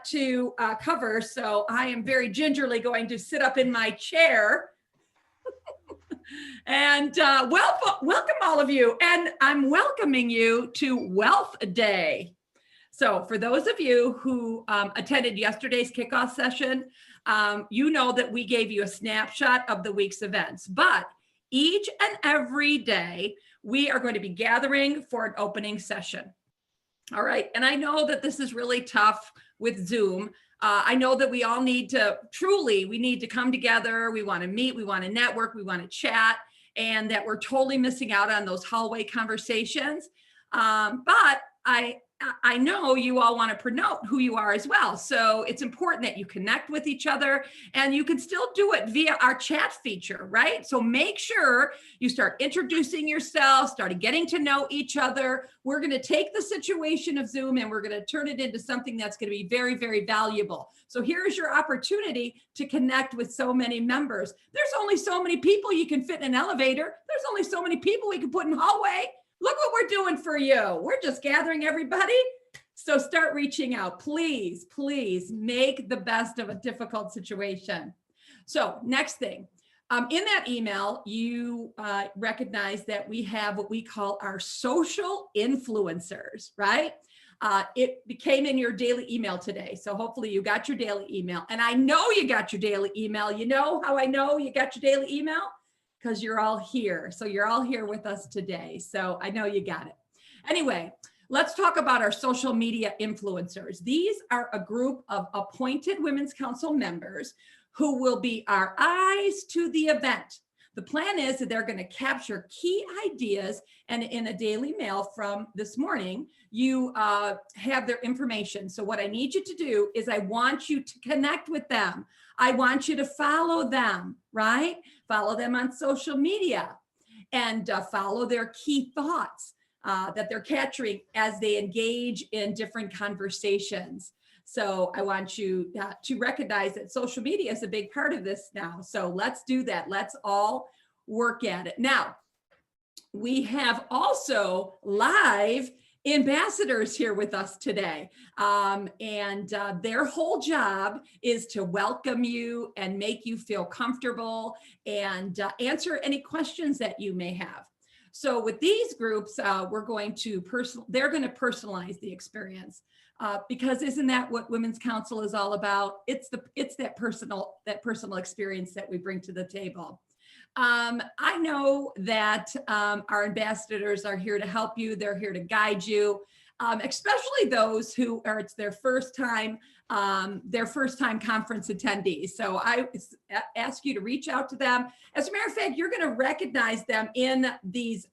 to cover, so I am very gingerly going to sit up in my chair. And welcome all of you. And I'm welcoming you to Wealth Day. So for those of you who attended yesterday's kickoff session, you know that we gave you a snapshot of the week's events. But each and every day, we are going to be gathering for an opening session. All right. And I know that this is really tough with Zoom. I know that we all need to we need to come together. We want to meet, we want to network, we want to chat, and that we're totally missing out on those hallway conversations. But I know you all want to promote who you are as well. So it's important that you connect with each other, and you can still do it via our chat feature, right? So make sure you start introducing yourself, start getting to know each other. We're going to take the situation of Zoom and we're going to turn it into something that's going to be very, very valuable. So here's your opportunity to connect with so many members. There's only so many people you can fit in an elevator. There's only so many people we can put in hallway. Look what we're doing for you. We're just gathering everybody. So start reaching out. Please, please make the best of a difficult situation. So next thing, in that email, you recognize that we have what we call our social influencers, right? It came in your daily email today. So hopefully you got your daily email. And I know you got your daily email. You know how I know you got your daily email? Because you're all here. So you're all here with us today. So I know you got it. Anyway, let's talk about our social media influencers. These are a group of appointed Women's Council members who will be our eyes to the event. The plan is that they're going to capture key ideas, and in a daily mail from this morning, you have their information. So what I need you to do is I want you to connect with them. I want you to follow them, right? Follow them on social media and follow their key thoughts that they're capturing as they engage in different conversations. So I want you to recognize that social media is a big part of this now. So let's do that. Let's all work at it. Now, we have also live ambassadors here with us today. And their whole job is to welcome you and make you feel comfortable and answer any questions that you may have. So with these groups, they're going to personalize the experience. Because isn't that what Women's Council is all about? It's that personal experience that we bring to the table. I know that our ambassadors are here to help you. They're here to guide you, especially those who are it's their first time conference attendees. So I ask you to reach out to them. As a matter of fact, you're going to recognize them in these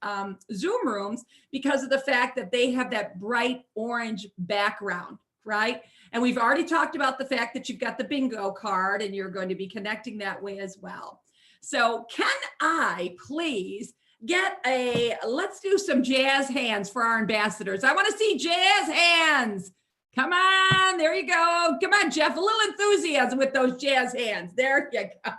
Zoom rooms because of the fact that they have that bright orange background, right? And we've already talked about the fact that you've got the bingo card and you're going to be connecting that way as well. So can I please get let's do some jazz hands for our ambassadors. I want to see jazz hands. Come on, there you go. Come on, Jeff, a little enthusiasm with those jazz hands. There you go.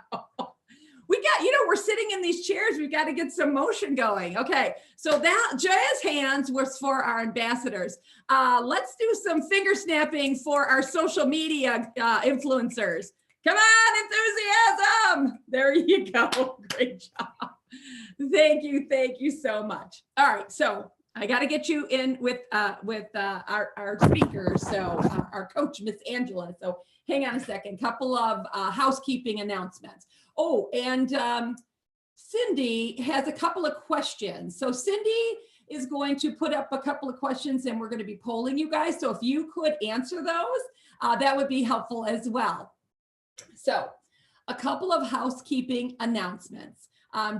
We got, we're sitting in these chairs. We've got to get some motion going. Okay, so that jazz hands was for our ambassadors. Let's do some finger snapping for our social media influencers. Come on, enthusiasm. There you go. Great job. Thank you so much. All right, so I got to get you in with our speakers. So our coach, Miss Angela. So hang on a second. Couple of housekeeping announcements. Oh, and Cindy has a couple of questions. So Cindy is going to put up a couple of questions, and we're going to be polling you guys. So if you could answer those, that would be helpful as well. So a couple of housekeeping announcements.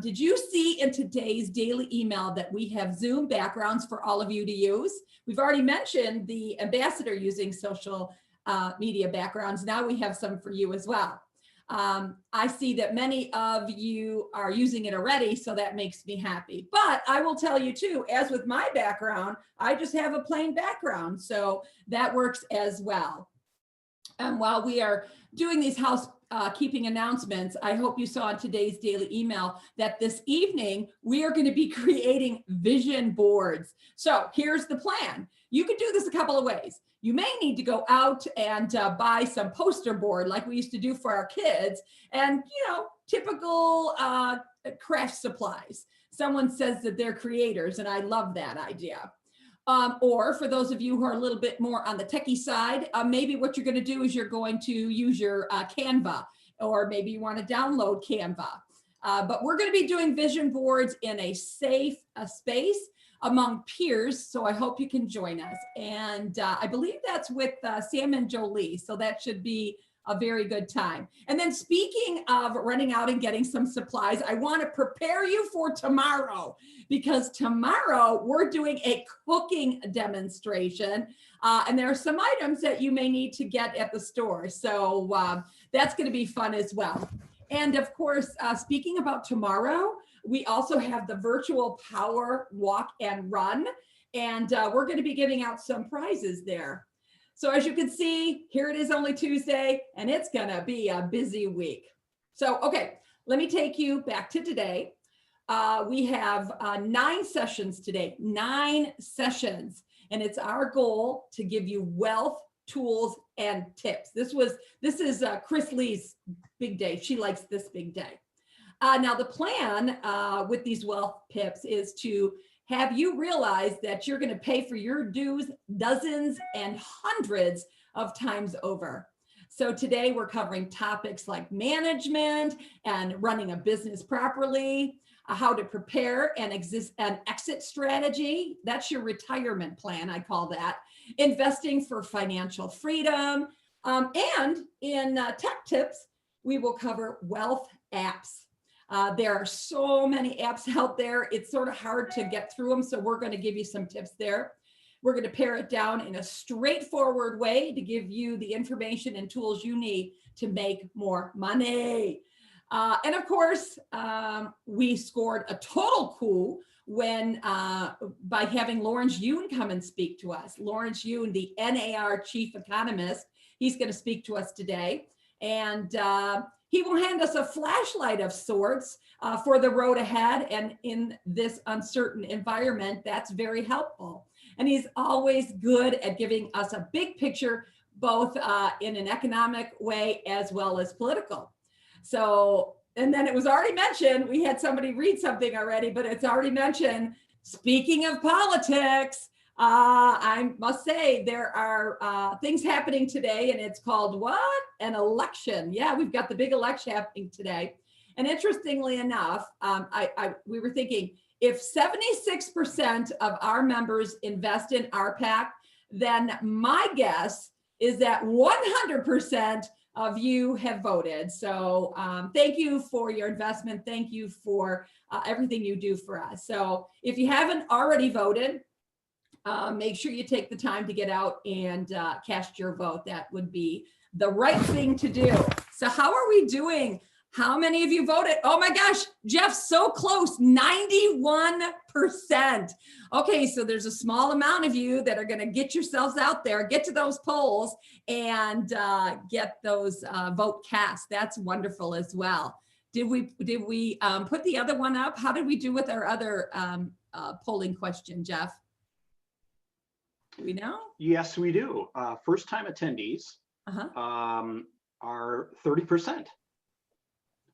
Did you see in today's daily email that we have Zoom backgrounds for all of you to use? We've already mentioned the ambassador using social media backgrounds. Now we have some for you as well. I see that many of you are using it already, so that makes me happy. But I will tell you too, as with my background, I just have a plain background, so that works as well. And while we are doing these housekeeping announcements, I hope you saw in today's daily email that this evening we are going to be creating vision boards. So here's the plan. You could do this a couple of ways. you may need to go out and buy some poster board like we used to do for our kids, and typical craft supplies. Someone says that they're creators, and I love that idea. Or for those of you who are a little bit more on the techie side, maybe what you're going to do is you're going to use your Canva, or maybe you want to download Canva. But we're going to be doing vision boards in a safe space among peers. So I hope you can join us. And I believe that's with Sam and Jolie. So that should be a very good time. And then speaking of running out and getting some supplies, I want to prepare you for tomorrow, because tomorrow we're doing a cooking demonstration. And there are some items that you may need to get at the store. So that's going to be fun as well. And of course, speaking about tomorrow, we also have the virtual power walk and run. And we're going to be giving out some prizes there. So as you can see, here it is, only Tuesday, and it's going to be a busy week. So, okay, let me take you back to today. We have 9 sessions today, 9 sessions, and it's our goal to give you wealth tools and tips. This is Chris Lee's big day. She likes this big day. Now the plan with these wealth tips is to have you realize that you're going to pay for your dues dozens and hundreds of times over. So today we're covering topics like management and running a business properly, how to prepare an exit strategy. That's your retirement plan, I call that. Investing for financial freedom. And in tech tips, we will cover wealth apps. There are so many apps out there. It's sort of hard to get through them. So we're going to give you some tips there. We're going to pare it down in a straightforward way to give you the information and tools you need to make more money. And of course, we scored a total coup when by having Lawrence Yun come and speak to us. Lawrence Yun, the NAR chief economist, he's going to speak to us today. And he will hand us a flashlight of sorts for the road ahead. And in this uncertain environment, that's very helpful. And he's always good at giving us a big picture, both in an economic way as well as political. So, and then it was already mentioned, we had somebody read something already, but it's already mentioned, speaking of politics, I must say there are things happening today, and it's called what? An election. Yeah, we've got the big election happening today. And interestingly enough, we were thinking, if 76% of our members invest in RPAC, then my guess is that 100% of you have voted. So thank you for your investment. Thank you for everything you do for us. So if you haven't already voted, make sure you take the time to get out and cast your vote. That would be the right thing to do. So how are we doing? How many of you voted? Oh my gosh, Jeff, so close, 91%. Okay, so there's a small amount of you that are going to get yourselves out there, get to those polls, and get those vote cast. That's wonderful as well. Did we put the other one up? How did we do with our other polling question, Jeff? Do we know? Yes, we do. First-time attendees are 30%.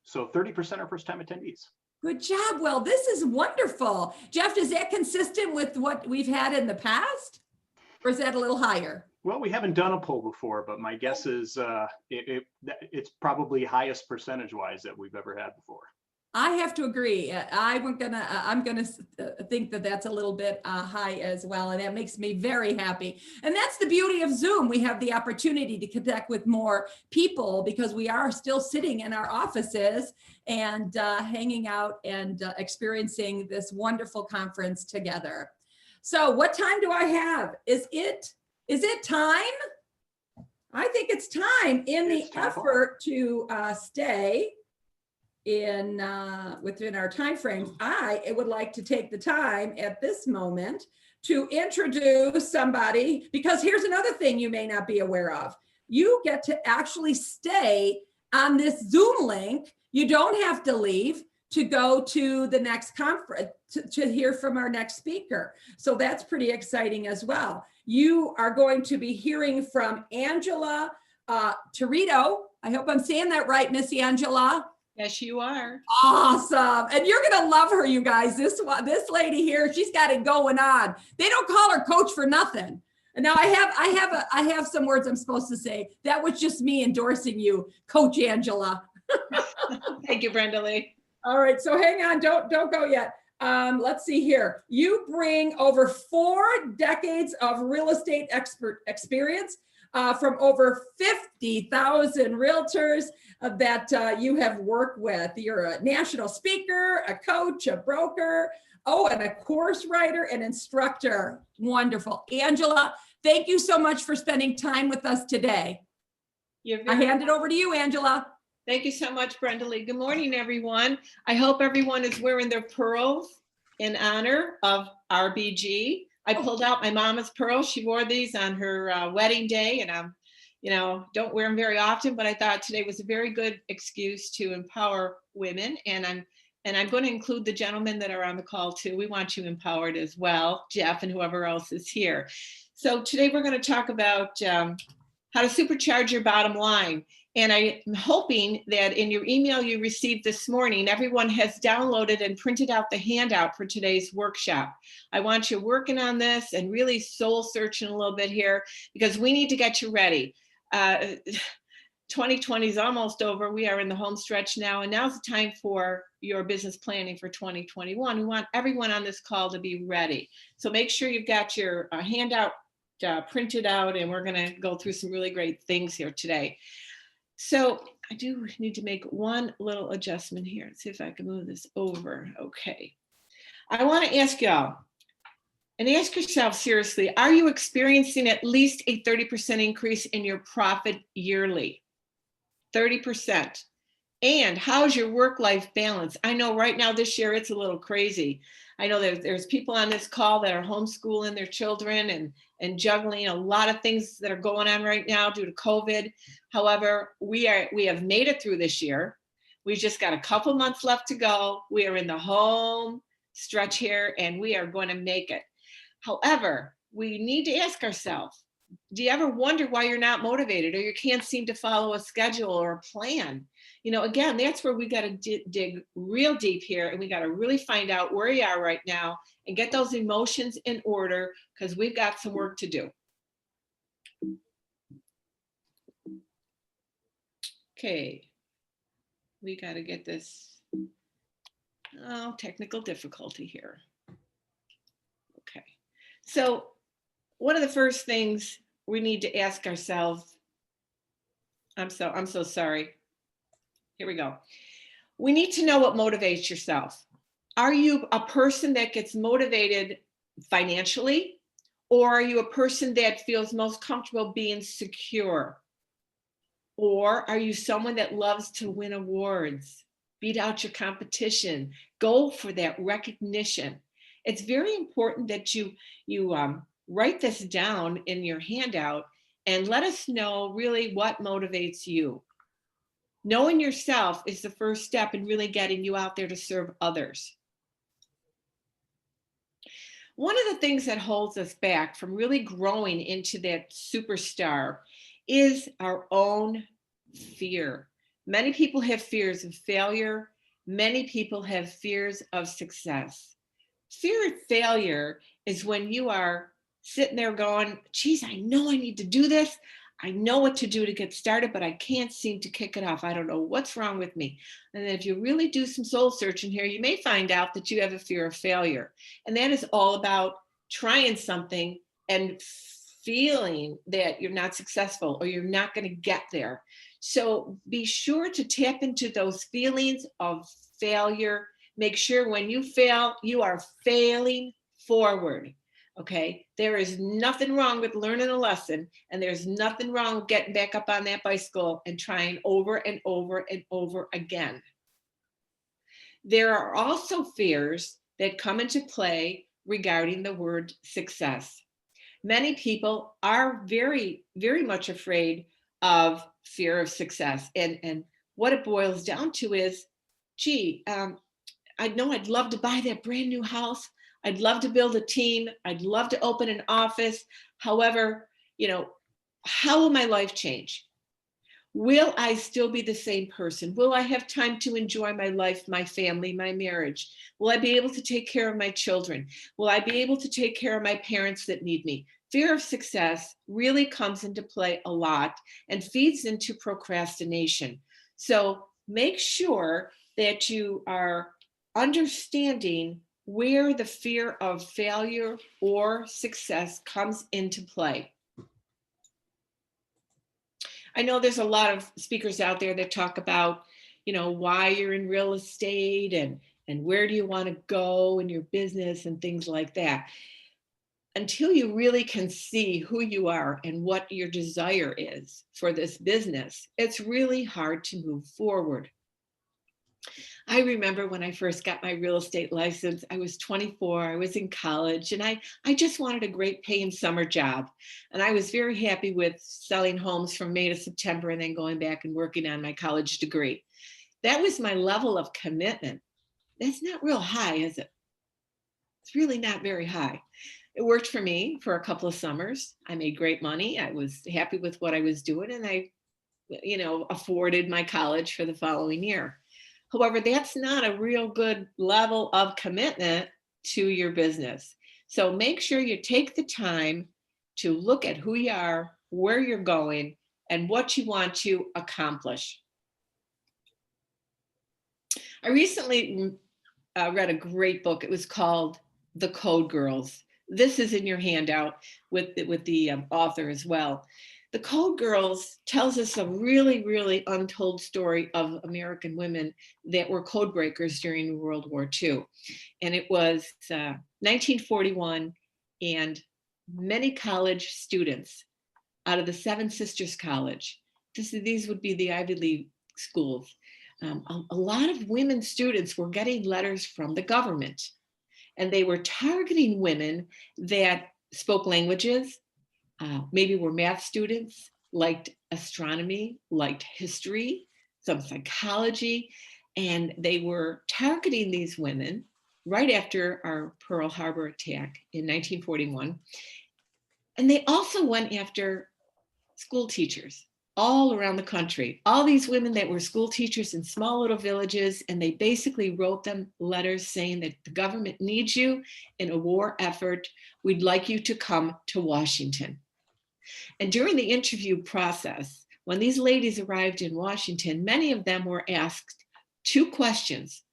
So 30% are first-time attendees. Good job. Well, this is wonderful. Jeff, is that consistent with what we've had in the past? Or is that a little higher? Well, we haven't done a poll before, but my guess is it's probably highest percentage-wise that we've ever had before. I have to agree. I'm gonna think that that's a little bit high as well, and that makes me very happy. And that's the beauty of Zoom. We have the opportunity to connect with more people because we are still sitting in our offices and hanging out and experiencing this wonderful conference together. So, what time do I have? Is it time? I think it's time. In the effort to stay in within our time frames, I would like to take the time at this moment to introduce somebody, because here's another thing you may not be aware of. You get to actually stay on this Zoom link. You don't have to leave to go to the next conference to hear from our next speaker. So that's pretty exciting as well. You are going to be hearing from Angela Territo. I hope I'm saying that right, Miss Angela. Yes, you are. Awesome. And you're going to love her, you guys. This lady here, she's got it going on. They don't call her coach for nothing. And now I have some words I'm supposed to say. That was just me endorsing you, Coach Angela. Thank you, Brenda Lee. All right, so hang on, don't go yet. Let's see here. You bring over 4 decades of real estate experience from over 50,000 realtors that you have worked with. You're a national speaker, a coach, a broker, and a course writer and instructor. Wonderful. Angela, thank you so much for spending time with us today. I hand it over to you, Angela. Thank you so much, Brenda Lee. Good morning, everyone. I hope everyone is wearing their pearls in honor of RBG. I pulled out my mama's pearls. She wore these on her wedding day, and I'm, don't wear them very often, but I thought today was a very good excuse to empower women. And I'm going to include the gentlemen that are on the call too. We want you empowered as well, Jeff and whoever else is here. So today we're going to talk about how to supercharge your bottom line. And I'm hoping that in your email you received this morning, everyone has downloaded and printed out the handout for today's workshop. I want you working on this and really soul searching a little bit here, because we need to get you ready. 2020 is almost over. We are in the home stretch now, and now's the time for your business planning for 2021. We want everyone on this call to be ready. So make sure you've got your handout printed out, and we're going to go through some really great things here today. So I do need to make one little adjustment here. Let's see if I can move this over. Okay. I want to ask y'all, and ask yourself seriously, are you experiencing at least a 30% increase in your profit yearly? 30%. And how's your work-life balance? I know right now this year it's a little crazy. I know there's people on this call that are homeschooling their children and juggling a lot of things that are going on right now due to COVID. However, we have made it through this year. We've just got a couple months left to go. We are in the home stretch here, and we are going to make it. However, we need to ask ourselves, do you ever wonder why you're not motivated, or you can't seem to follow a schedule or a plan? Again, that's where we got to dig real deep here, and we got to really find out where you are right now and get those emotions in order, because we've got some work to do. Okay, we got to get this, technical difficulty here. Okay, so one of the first things we need to ask ourselves, I'm so sorry. Here we go. We need to know what motivates yourself. Are you a person that gets motivated financially, or are you a person that feels most comfortable being secure? Or are you someone that loves to win awards, beat out your competition, go for that recognition? It's very important that you write this down in your handout and let us know really what motivates you. Knowing yourself is the first step in really getting you out there to serve others. One of the things that holds us back from really growing into that superstar is our own fear. Many people have fears of failure. Many people have fears of success. Fear of failure is when you are sitting there going, geez, I know I need to do this. I know what to do to get started, but I can't seem to kick it off. I don't know what's wrong with me. And if you really do some soul searching here, you may find out that you have a fear of failure. And that is all about trying something and feeling that you're not successful or you're not going to get there. So be sure to tap into those feelings of failure. Make sure when you fail, you are failing forward. Okay, there is nothing wrong with learning a lesson, and there's nothing wrong with getting back up on that bicycle and trying over and over and over again. There are also fears that come into play regarding the word success. Many people are very, very much afraid of fear of success. And what it boils down to is, gee, I know I'd love to buy that brand new house. I'd love to build a team. I'd love to open an office. However, how will my life change? Will I still be the same person? Will I have time to enjoy my life, my family, my marriage? Will I be able to take care of my children? Will I be able to take care of my parents that need me? Fear of success really comes into play a lot and feeds into procrastination. So make sure that you are understanding where the fear of failure or success comes into play. I know there's a lot of speakers out there that talk about, why you're in real estate and where do you want to go in your business and things like that. Until you really can see who you are and what your desire is for this business, it's really hard to move forward. I remember when I first got my real estate license, I was 24, I was in college, and I just wanted a great paying summer job. And I was very happy with selling homes from May to September and then going back and working on my college degree. That was my level of commitment. That's not real high, is it? It's really not very high. It worked for me for a couple of summers. I made great money. I was happy with what I was doing, and I, afforded my college for the following year. However, that's not a real good level of commitment to your business. So make sure you take the time to look at who you are, where you're going, and what you want to accomplish. I recently read a great book. It was called The Code Girls. This is in your handout with the author as well. The Code Girls tells us a really, really untold story of American women that were code breakers during World War II. And it was 1941, and many college students out of the Seven Sisters College, these would be the Ivy League schools, a lot of women students were getting letters from the government, and they were targeting women that spoke languages, maybe were math students, liked astronomy, liked history, some psychology, and they were targeting these women right after our Pearl Harbor attack in 1941. And they also went after school teachers all around the country, all these women that were school teachers in small little villages, and they basically wrote them letters saying that the government needs you in a war effort. We'd like you to come to Washington. And during the interview process, when these ladies arrived in Washington, many of them were asked two questions.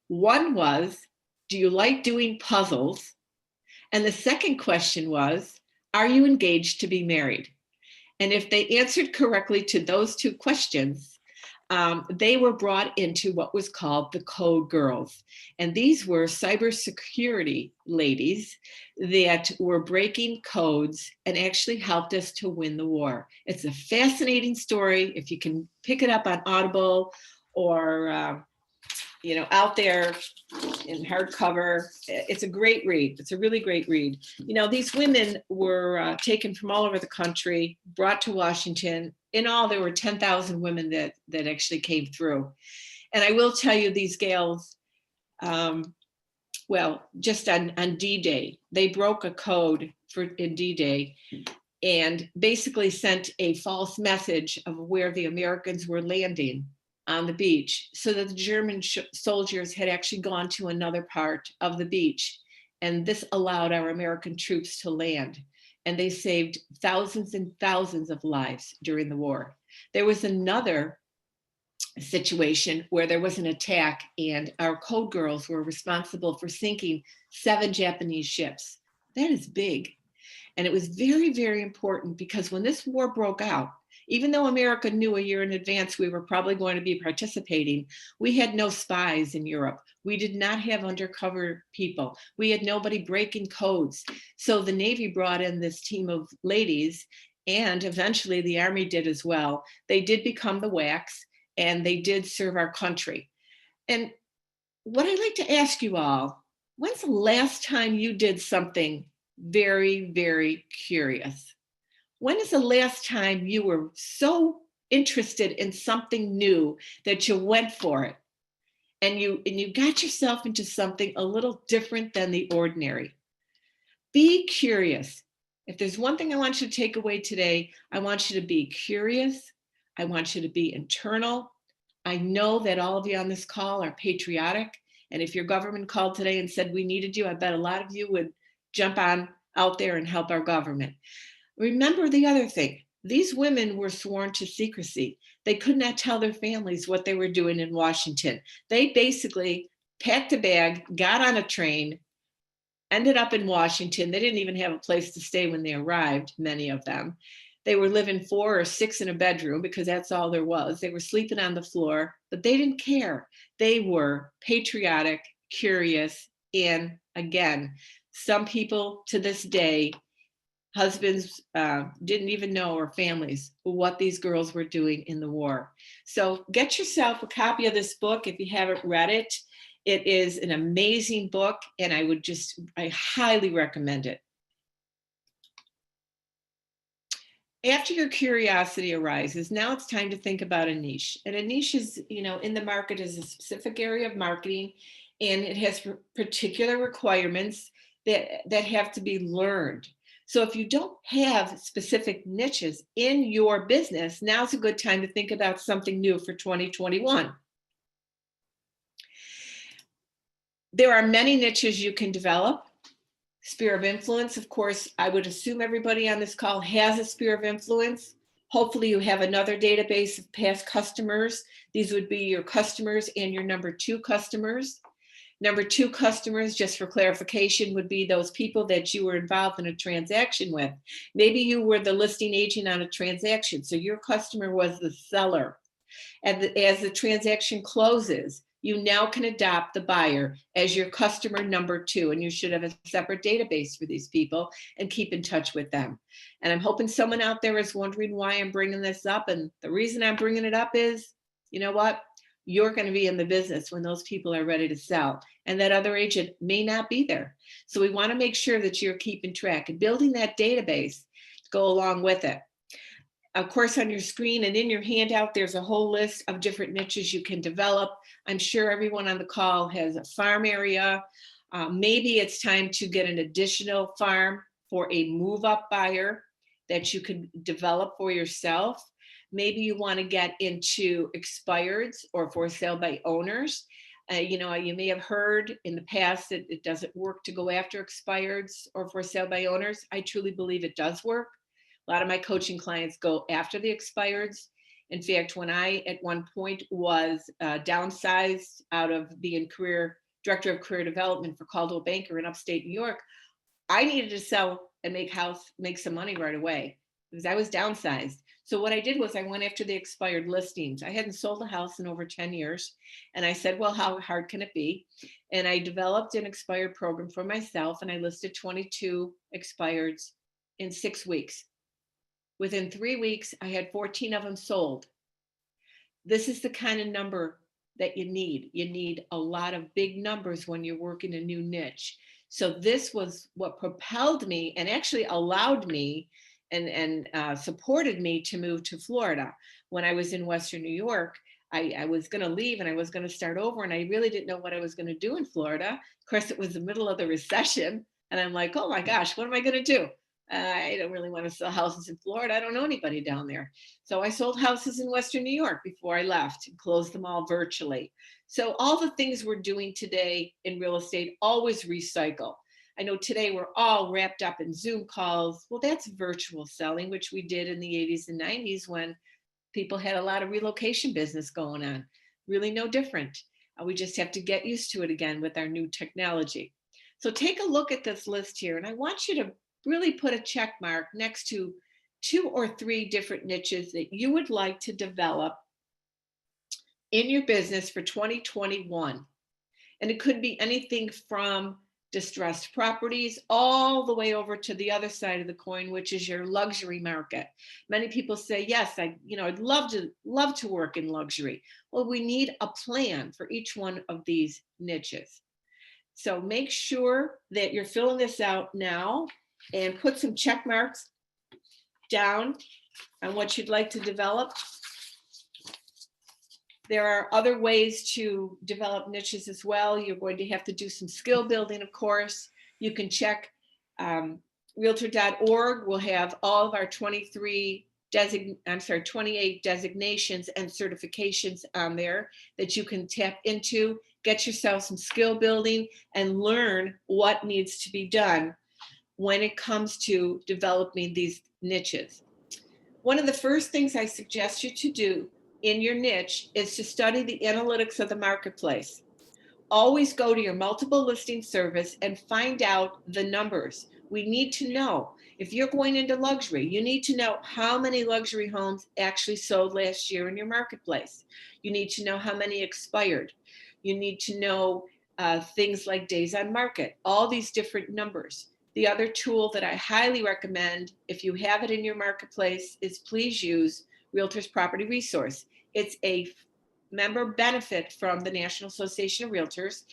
One was, do you like doing puzzles? And the second question was, are you engaged to be married? And if they answered correctly to those two questions, they were brought into what was called the Code Girls. And these were cybersecurity ladies that were breaking codes and actually helped us to win the war. It's a fascinating story. If you can pick it up on Audible or out there in hardcover, it's a great read. It's a really great read. These women were taken from all over the country, brought to Washington. In all, there were 10,000 women that actually came through. And I will tell you, these gals, just on D-Day, they broke a code in D-Day and basically sent a false message of where the Americans were landing on the beach, so that the German soldiers had actually gone to another part of the beach. And this allowed our American troops to land. And they saved thousands and thousands of lives during the war. There was another situation where there was an attack, and our Code Girls were responsible for sinking 7 Japanese ships. That is big. And it was very, very important, because when this war broke out, even though America knew a year in advance we were probably going to be participating, we had no spies in Europe. We did not have undercover people. We had nobody breaking codes. So the Navy brought in this team of ladies, and eventually the Army did as well. They did become the WACs, and they did serve our country. And what I'd like to ask you all, when's the last time you did something very, very curious? When is the last time you were so interested in something new that you went for it? and you got yourself into something a little different than the ordinary. Be curious. If there's one thing I want you to take away today, I want you to be curious. I want you to be internal. I know that all of you on this call are patriotic. And if your government called today and said we needed you, I bet a lot of you would jump on out there and help our government. Remember the other thing. These women were sworn to secrecy. They could not tell their families what they were doing in Washington. They basically packed a bag, got on a train, ended up in Washington. They didn't even have a place to stay when they arrived, many of them. They were living 4 or 6 in a bedroom because that's all there was. They were sleeping on the floor, but they didn't care. They were patriotic, curious, and again, some people to this day, husbands didn't even know, or families, what these girls were doing in the war. So get yourself a copy of this book if you haven't read it. It is an amazing book, and I highly recommend it. After your curiosity arises, now it's time to think about a niche. And a niche is, in the market is a specific area of marketing, and it has particular requirements that have to be learned. So if you don't have specific niches in your business, now's a good time to think about something new for 2021. There are many niches you can develop. Sphere of influence, of course, I would assume everybody on this call has a sphere of influence. Hopefully you have another database of past customers. These would be your customers and your number 2 customers. Number 2 customers, just for clarification, would be those people that you were involved in a transaction with. Maybe you were the listing agent on a transaction, so your customer was the seller. And as the transaction closes, you now can adopt the buyer as your customer number 2, and you should have a separate database for these people and keep in touch with them. And I'm hoping someone out there is wondering why I'm bringing this up. And the reason I'm bringing it up is, you know what? You're going to be in the business when those people are ready to sell, and that other agent may not be there. So we want to make sure that you're keeping track and building that database to go along with it. Of course, on your screen and in your handout, there's a whole list of different niches you can develop. I'm sure everyone on the call has a farm area. Maybe it's time to get an additional farm for a move-up buyer that you could develop for yourself. Maybe you want to get into expireds or for sale by owners. You may have heard in the past that it doesn't work to go after expireds or for sale by owners. I truly believe it does work. A lot of my coaching clients go after the expireds. In fact, when I at one point was downsized out of being director of career development for Caldwell Banker in upstate New York, I needed to sell and make some money right away because I was downsized. So what I did was I went after the expired listings. I hadn't sold a house in over 10 years. And I said, well, how hard can it be? And I developed an expired program for myself, and I listed 22 expireds in 6 weeks. Within 3 weeks, I had 14 of them sold. This is the kind of number that you need. You need a lot of big numbers when you're working a new niche. So this was what propelled me and actually allowed me and supported me to move to Florida. When I was in Western New York, I was going to leave and I was going to start over, and I really didn't know what I was going to do in Florida. Of course, it was the middle of the recession, and I'm like, oh my gosh, what am I going to do? I don't really want to sell houses in Florida. I don't know anybody down there. So I sold houses in Western New York before I left and closed them all virtually. So all the things we're doing today in real estate, always recycle. I know today we're all wrapped up in Zoom calls. Well, that's virtual selling, which we did in the 80s and 90s when people had a lot of relocation business going on. Really no different. We just have to get used to it again with our new technology. So take a look at this list here, and I want you to really put a check mark next to 2 or 3 different niches that you would like to develop in your business for 2021. And it could be anything from distressed properties all the way over to the other side of the coin, which is your luxury market. Many people say, yes, I'd love to work in luxury. Well, we need a plan for each one of these niches. So make sure that you're filling this out now and put some check marks down on what you'd like to develop. There are other ways to develop niches as well. You're going to have to do some skill building, of course. You can check realtor.org. We'll have all of our 28 designations and certifications on there that you can tap into, get yourself some skill building, and learn what needs to be done when it comes to developing these niches. One of the first things I suggest you to do in your niche is to study the analytics of the marketplace. Always go to your multiple listing service and find out the numbers. We need to know. If you're going into luxury, you need to know how many luxury homes actually sold last year in your marketplace. You need to know how many expired. You need to know things like days on market, all these different numbers. The other tool that I highly recommend, if you have it in your marketplace, is please use Realtors Property Resource. It's a member benefit from the National Association of Realtors.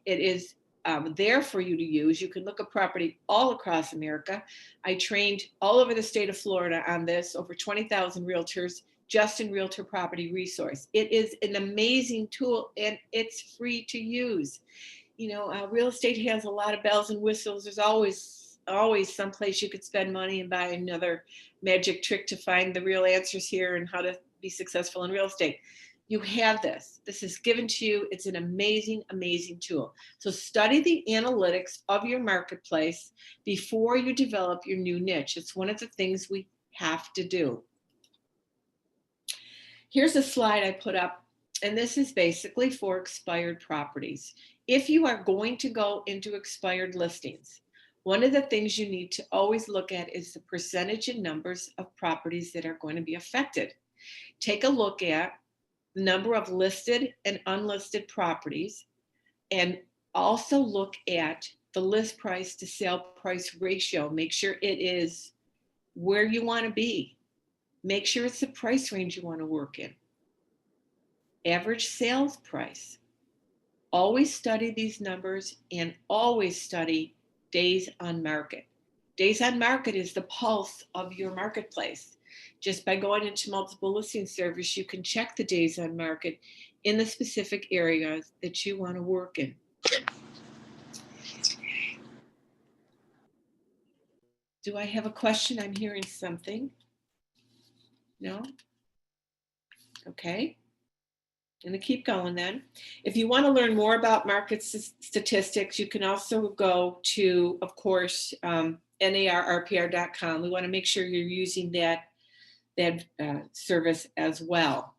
It is there for you to use. You can look at property all across America. I trained all over the state of Florida on this, over 20,000 realtors just in Realtor Property Resource. It is an amazing tool and it's free to use. You know, real estate has a lot of bells and whistles. There's always someplace you could spend money and buy another magic trick to find the real answers here and how to be successful in real estate. You have this. This is given to you. It's an amazing, amazing tool. So study the analytics of your marketplace before you develop your new niche. It's one of the things we have to do. Here's a slide I put up, and this is basically for expired properties. If you are going to go into expired listings, one of the things you need to always look at is the percentage and numbers of properties that are going to be affected. Take a look at the number of listed and unlisted properties, and also look at the list price to sale price ratio. Make sure it is where you want to be. Make sure it's the price range you want to work in. Average sales price. Always study these numbers and always study days on market. Days on market is the pulse of your marketplace. Just by going into multiple listing service, you can check the days on market in the specific areas that you want to work in. Do I have a question? I'm hearing something. No? Okay. I'm going to keep going then. If you want to learn more about market statistics, you can also go to, of course, narrpr.com. We want to make sure you're using that service as well.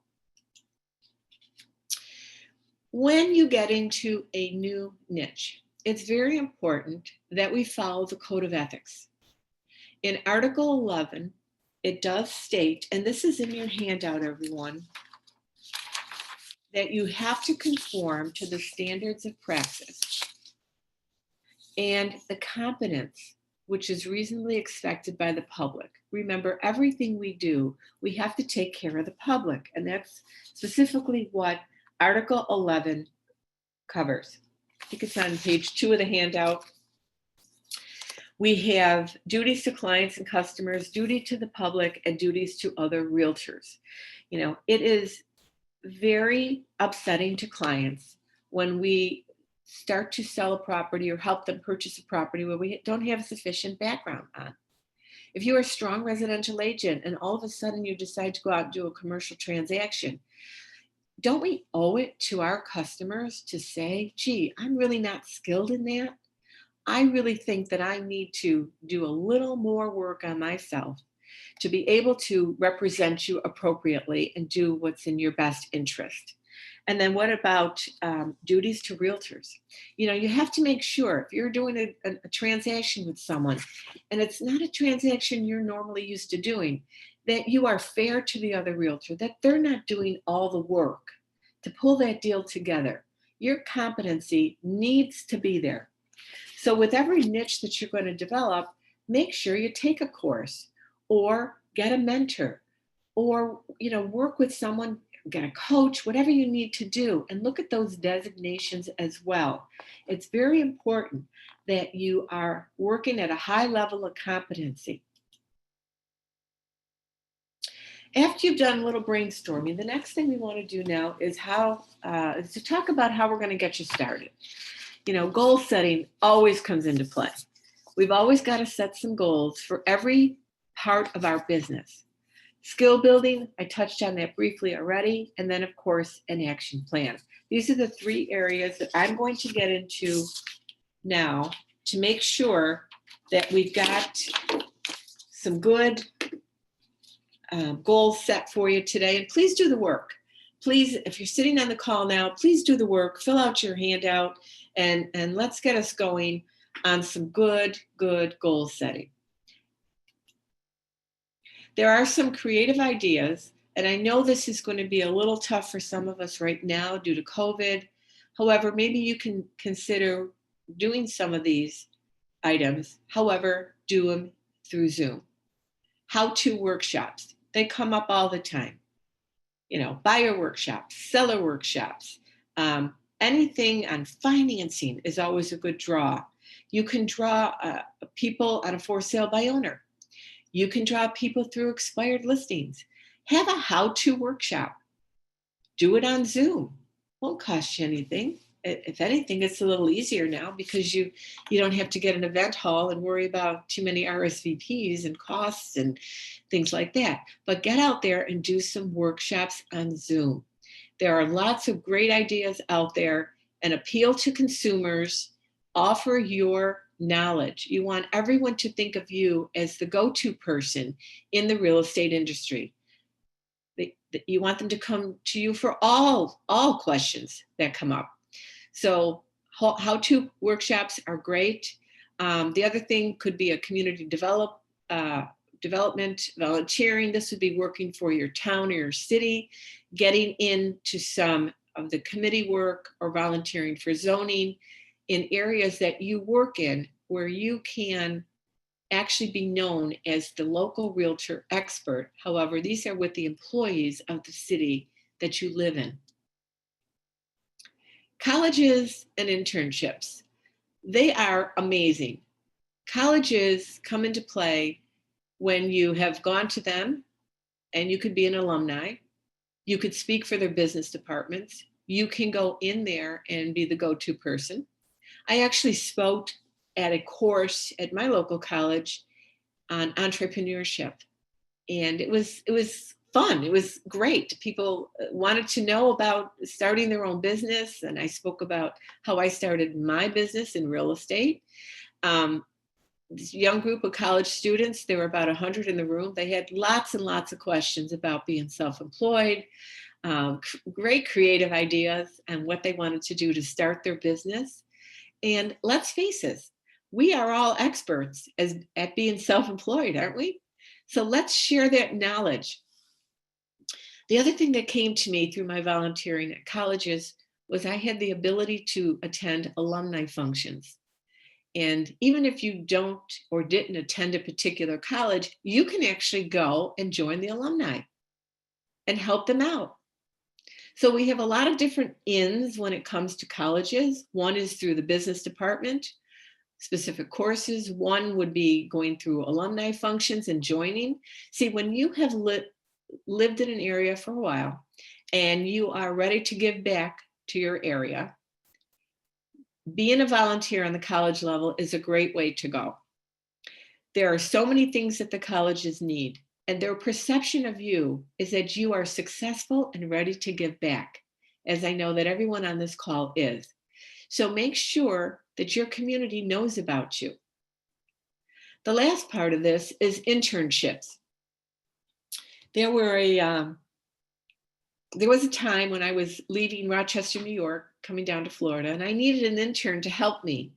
When you get into a new niche, it's very important that we follow the code of ethics. In Article 11, it does state, and this is in your handout, everyone, that you have to conform to the standards of praxis and the competence which is reasonably expected by the public. Remember, everything we do, we have to take care of the public, and that's specifically what Article 11 covers. I think it's on page 2 of the handout. We have duties to clients and customers, duty to the public, and duties to other realtors. You know, it is very upsetting to clients when we start to sell a property or help them purchase a property where we don't have sufficient background on. If you're a strong residential agent and all of a sudden you decide to go out and do a commercial transaction, don't we owe it to our customers to say, gee, I'm really not skilled in that. I really think that I need to do a little more work on myself to be able to represent you appropriately and do what's in your best interest. And then what about duties to realtors? You know, you have to make sure if you're doing a transaction with someone and it's not a transaction you're normally used to doing, that you are fair to the other realtor, that they're not doing all the work to pull that deal together. Your competency needs to be there. So with every niche that you're going to develop, make sure you take a course or get a mentor or, you know, work with someone, get a coach, whatever you need to do, and look at those designations as well. It's very important that you are working at a high level of competency. After you've done a little brainstorming, the next thing we want to do now is is to talk about how we're going to get you started. Goal setting always comes into play. We've always got to set some goals for every part of our business. Skill building, I touched on that briefly already. And then, of course, an action plan. These are the 3 areas that I'm going to get into now to make sure that we've got some good goals set for you today. And please do the work. Please, if you're sitting on the call now, please do the work, fill out your handout, and let's get us going on some good goal setting. There are some creative ideas, and I know this is going to be a little tough for some of us right now due to COVID. However, maybe you can consider doing some of these items. However, do them through Zoom. How-to workshops, they come up all the time. Buyer workshops, seller workshops, anything on financing is always a good draw. You can draw people on a for sale by owner. You can draw people through expired listings. Have a how-to workshop. Do it on Zoom. Won't cost you anything. If anything, it's a little easier now because you don't have to get an event hall and worry about too many RSVPs and costs and things like that. But get out there and do some workshops on Zoom. There are lots of great ideas out there, and appeal to consumers. Offer your knowledge. You want everyone to think of you as the go-to person in the real estate industry. You want them to come to you for all questions that come up. So how-to workshops are great. The other thing could be a community development, volunteering. This would be working for your town or your city, getting into some of the committee work or volunteering for zoning in areas that you work in where you can actually be known as the local realtor expert. However, these are with the employees of the city that you live in. Colleges and internships, they are amazing. Colleges come into play when you have gone to them, and you could be an alumni. You could speak for their business departments. You can go in there and be the go-to person. I actually spoke at a course at my local college on entrepreneurship, and it was fun. It was great. People wanted to know about starting their own business, and I spoke about how I started my business in real estate. This young group of college students, there were about 100 in the room. They had lots and lots of questions about being self-employed, great creative ideas and what they wanted to do to start their business. And let's face it, we are all experts at being self-employed, aren't we? So let's share that knowledge. The other thing that came to me through my volunteering at colleges was I had the ability to attend alumni functions. And even if you don't or didn't attend a particular college, you can actually go and join the alumni and help them out. So we have a lot of different ins when it comes to colleges. One is through the business department, specific courses. One would be going through alumni functions and joining. See, when you have lived in an area for a while and you are ready to give back to your area, being a volunteer on the college level is a great way to go. There are so many things that the colleges need, and their perception of you is that you are successful and ready to give back, as I know that everyone on this call is. So make sure that your community knows about you. The last part of this is internships. There was a time when I was leaving Rochester, New York, coming down to Florida, and I needed an intern to help me.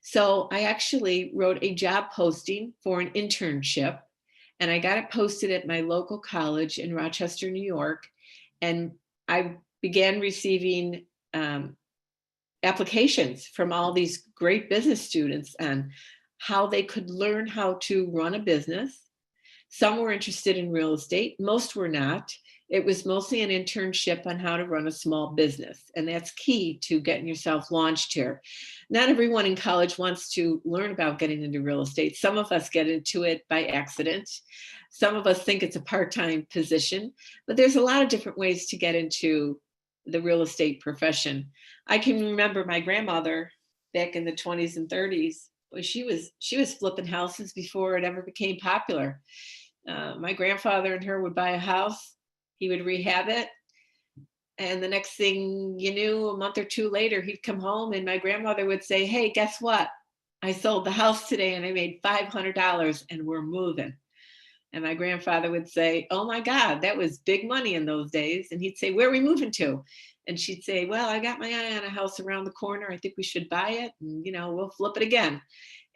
So I actually wrote a job posting for an internship, and I got it posted at my local college in Rochester, New York. And I began receiving applications from all these great business students on how they could learn how to run a business. Some were interested in real estate, most were not. It was mostly an internship on how to run a small business. And that's key to getting yourself launched here. Not everyone in college wants to learn about getting into real estate. Some of us get into it by accident. Some of us think it's a part-time position, but there's a lot of different ways to get into the real estate profession. I can remember my grandmother back in the 20s and 30s. Well, she was flipping houses before it ever became popular. My grandfather and her would buy a house, he would rehab it, and the next thing you knew, a month or two later, he'd come home and my grandmother would say, "Hey, guess what? I sold the house today and I made $500 and we're moving." And my grandfather would say, "Oh my God, that was big money in those days." And he'd say, "Where are we moving to?" And she'd say, "Well, I got my eye on a house around the corner. I think we should buy it and, we'll flip it again."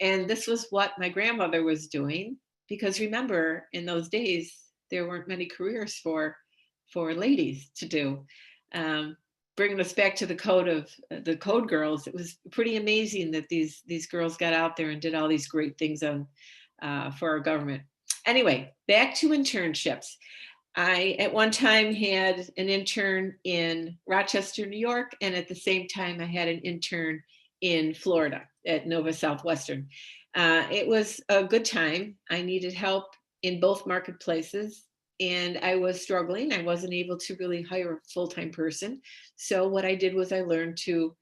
And this was what my grandmother was doing, because remember, in those days, there weren't many careers for ladies to do. Bringing us back to the code girls, it was pretty amazing that these girls got out there and did all these great things for our government. Anyway, back to internships. I, at one time, had an intern in Rochester, New York, and at the same time, I had an intern in Florida at Nova Southwestern. It was a good time. I needed help in both marketplaces, and I was struggling. I wasn't able to really hire a full-time person. So what I did was I learned to,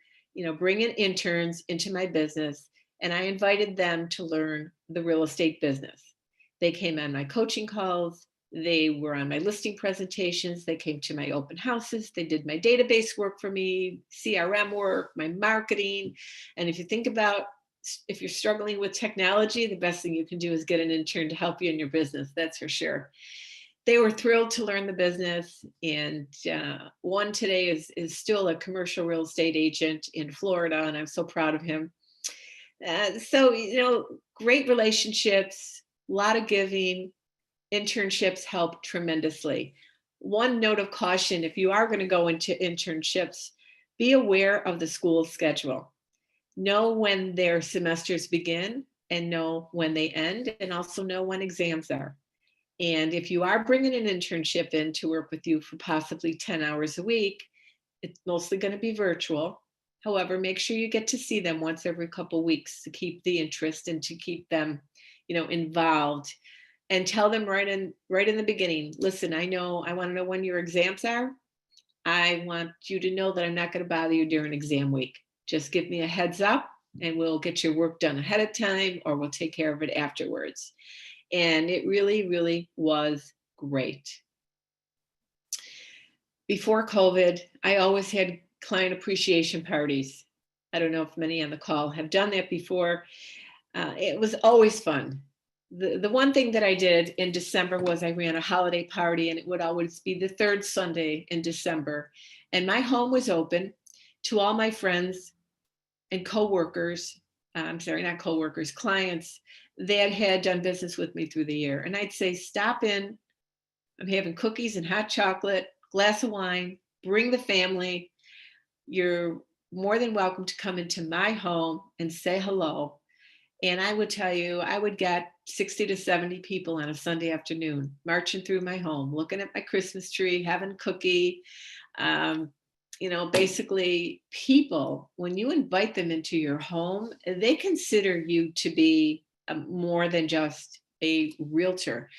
bring in interns into my business, and I invited them to learn the real estate business. They came on my coaching calls. They were on my listing presentations. They came to my open houses. They did my database work for me, CRM work, my marketing. And if you think about, if you're struggling with technology, the best thing you can do is get an intern to help you in your business. That's for sure. They were thrilled to learn the business. And one today is still a commercial real estate agent in Florida. And I'm so proud of him. So, great relationships, a lot of giving. Internships help tremendously. One note of caution: if you are going to go into internships, be aware of the school schedule. Know when their semesters begin and know when they end, and also know when exams are. And if you are bringing an internship in to work with you for possibly 10 hours a week, it's mostly going to be virtual. However, make sure you get to see them once every couple of weeks to keep the interest and to keep them, involved. And tell them right in the beginning, listen, I want to know when your exams are. I want you to know that I'm not going to bother you during exam week. Just give me a heads up and we'll get your work done ahead of time, or we'll take care of it afterwards. And it really, really was great. Before COVID, I always had client appreciation parties. I don't know if many on the call have done that before. It was always fun. The one thing that I did in December was I ran a holiday party, and it would always be the third Sunday in December. And my home was open to all my friends and coworkers. Not coworkers, clients that had done business with me through the year. And I'd say, stop in. I'm having cookies and hot chocolate, glass of wine, bring the family. You're more than welcome to come into my home and say hello. And I would tell you, I would get 60 to 70 people on a Sunday afternoon marching through my home, looking at my Christmas tree, having cookie. Basically people, when you invite them into your home, they consider you to be more than just a realtor.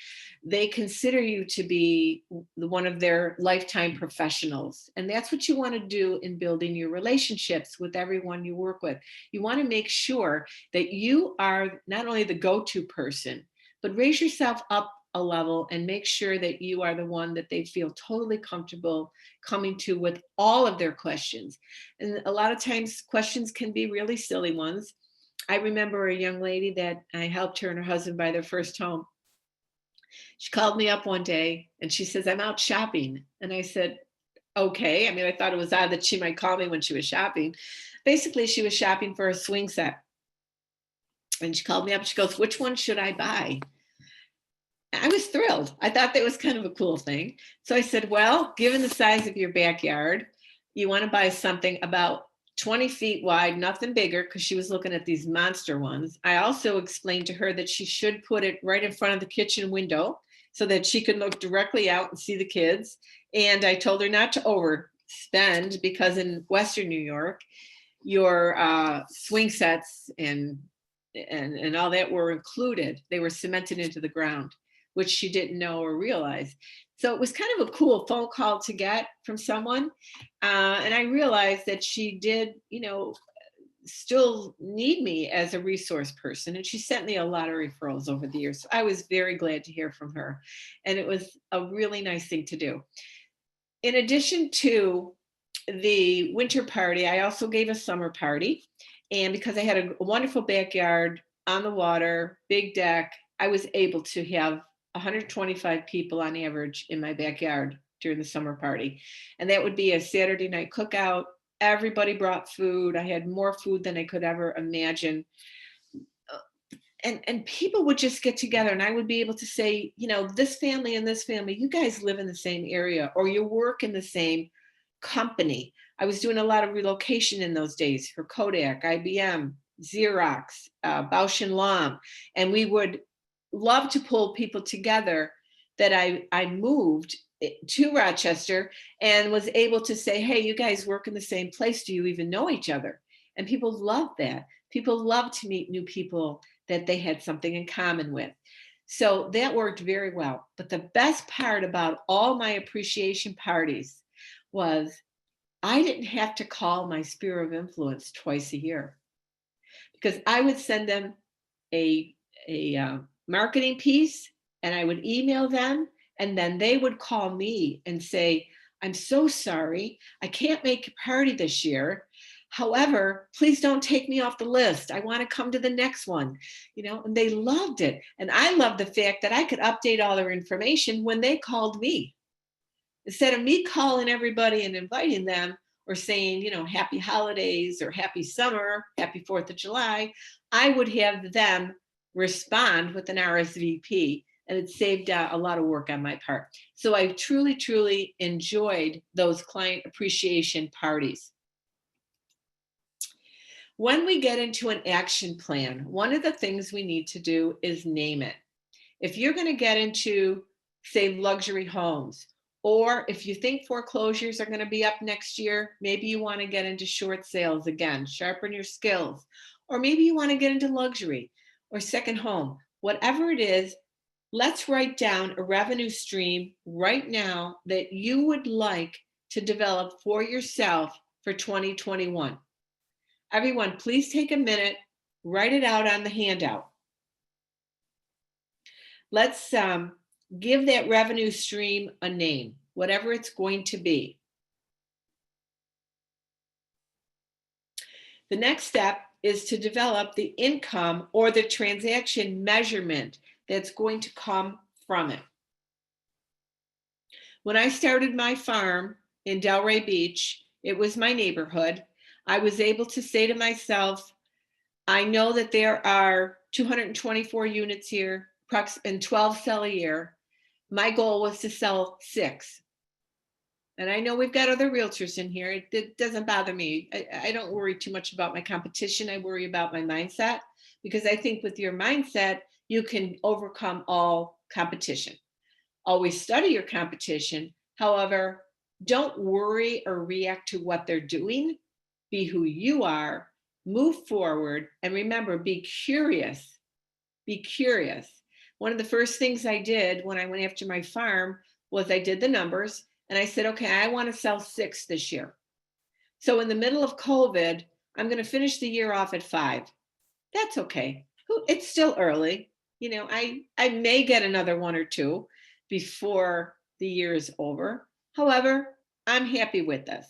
They consider you to be one of their lifetime professionals. And that's what you want to do in building your relationships with everyone you work with. You want to make sure that you are not only the go-to person, but raise yourself up a level and make sure that you are the one that they feel totally comfortable coming to with all of their questions. And a lot of times questions can be really silly ones. I remember a young lady that I helped her and her husband buy their first home. She called me up one day and she says, "I'm out shopping." And I said, okay. I thought it was odd that she might call me when she was shopping. Basically, she was shopping for a swing set. And she called me up. She goes, "Which one should I buy?" I was thrilled. I thought that was kind of a cool thing. So I said, well, given the size of your backyard, you want to buy something about 20 feet wide, nothing bigger, because she was looking at these monster ones. I also explained to her that she should put it right in front of the kitchen window so that she could look directly out and see the kids. And I told her not to overspend, because in Western New York, your swing sets and all that were included. They were cemented into the ground. which she didn't know or realize. So it was kind of a cool phone call to get from someone. And I realized that she did, still need me as a resource person. And she sent me a lot of referrals over the years. So I was very glad to hear from her. And it was a really nice thing to do. In addition to the winter party, I also gave a summer party. And because I had a wonderful backyard on the water, big deck, I was able to have 125 people on average in my backyard during the summer party. And that would be a Saturday night cookout. Everybody brought food. I had more food than I could ever imagine. And people would just get together, and I would be able to say, this family and this family, you guys live in the same area, or you work in the same company. I was doing a lot of relocation in those days for Kodak, IBM, Xerox, Bausch and Lomb. And we would love to pull people together that I moved to Rochester and was able to say, hey, you guys work in the same place. Do you even know each other? And people love that. People love to meet new people that they had something in common with. So that worked very well. But the best part about all my appreciation parties was I didn't have to call my sphere of influence twice a year, because I would send them a marketing piece and I would email them, and then they would call me and say, I'm so sorry, I can't make a party this year. However, please don't take me off the list. I want to come to the next one, and they loved it. And I loved the fact that I could update all their information when they called me. Instead of me calling everybody and inviting them or saying, happy holidays or happy summer, happy 4th of July, I would have them respond with an RSVP, and it saved a lot of work on my part. So I truly, truly enjoyed those client appreciation parties. When we get into an action plan, one of the things we need to do is name it. If you're going to get into, say, luxury homes, or if you think foreclosures are going to be up next year, maybe you want to get into short sales again, sharpen your skills, or maybe you want to get into luxury or second home, whatever it is, let's write down a revenue stream right now that you would like to develop for yourself for 2021. Everyone, please take a minute, write it out on the handout. Let's give that revenue stream a name, whatever it's going to be. The next step is to develop the income or the transaction measurement that's going to come from it. When I started my farm in Delray Beach, it was my neighborhood. I was able to say to myself, I know that there are 224 units here and 12 sell a year. My goal was to sell 6. And I know we've got other realtors in here. It doesn't bother me. I don't worry too much about my competition. I worry about my mindset, because I think with your mindset, you can overcome all competition. Always study your competition. However, don't worry or react to what they're doing. Be who you are, move forward, and remember, be curious. Be curious. One of the first things I did when I went after my farm was I did the numbers and I said, okay, I want to sell 6 this year. So in the middle of COVID, I'm going to finish the year off at 5. That's okay. It's still early. I may get another 1 or 2 before the year is over. However, I'm happy with this.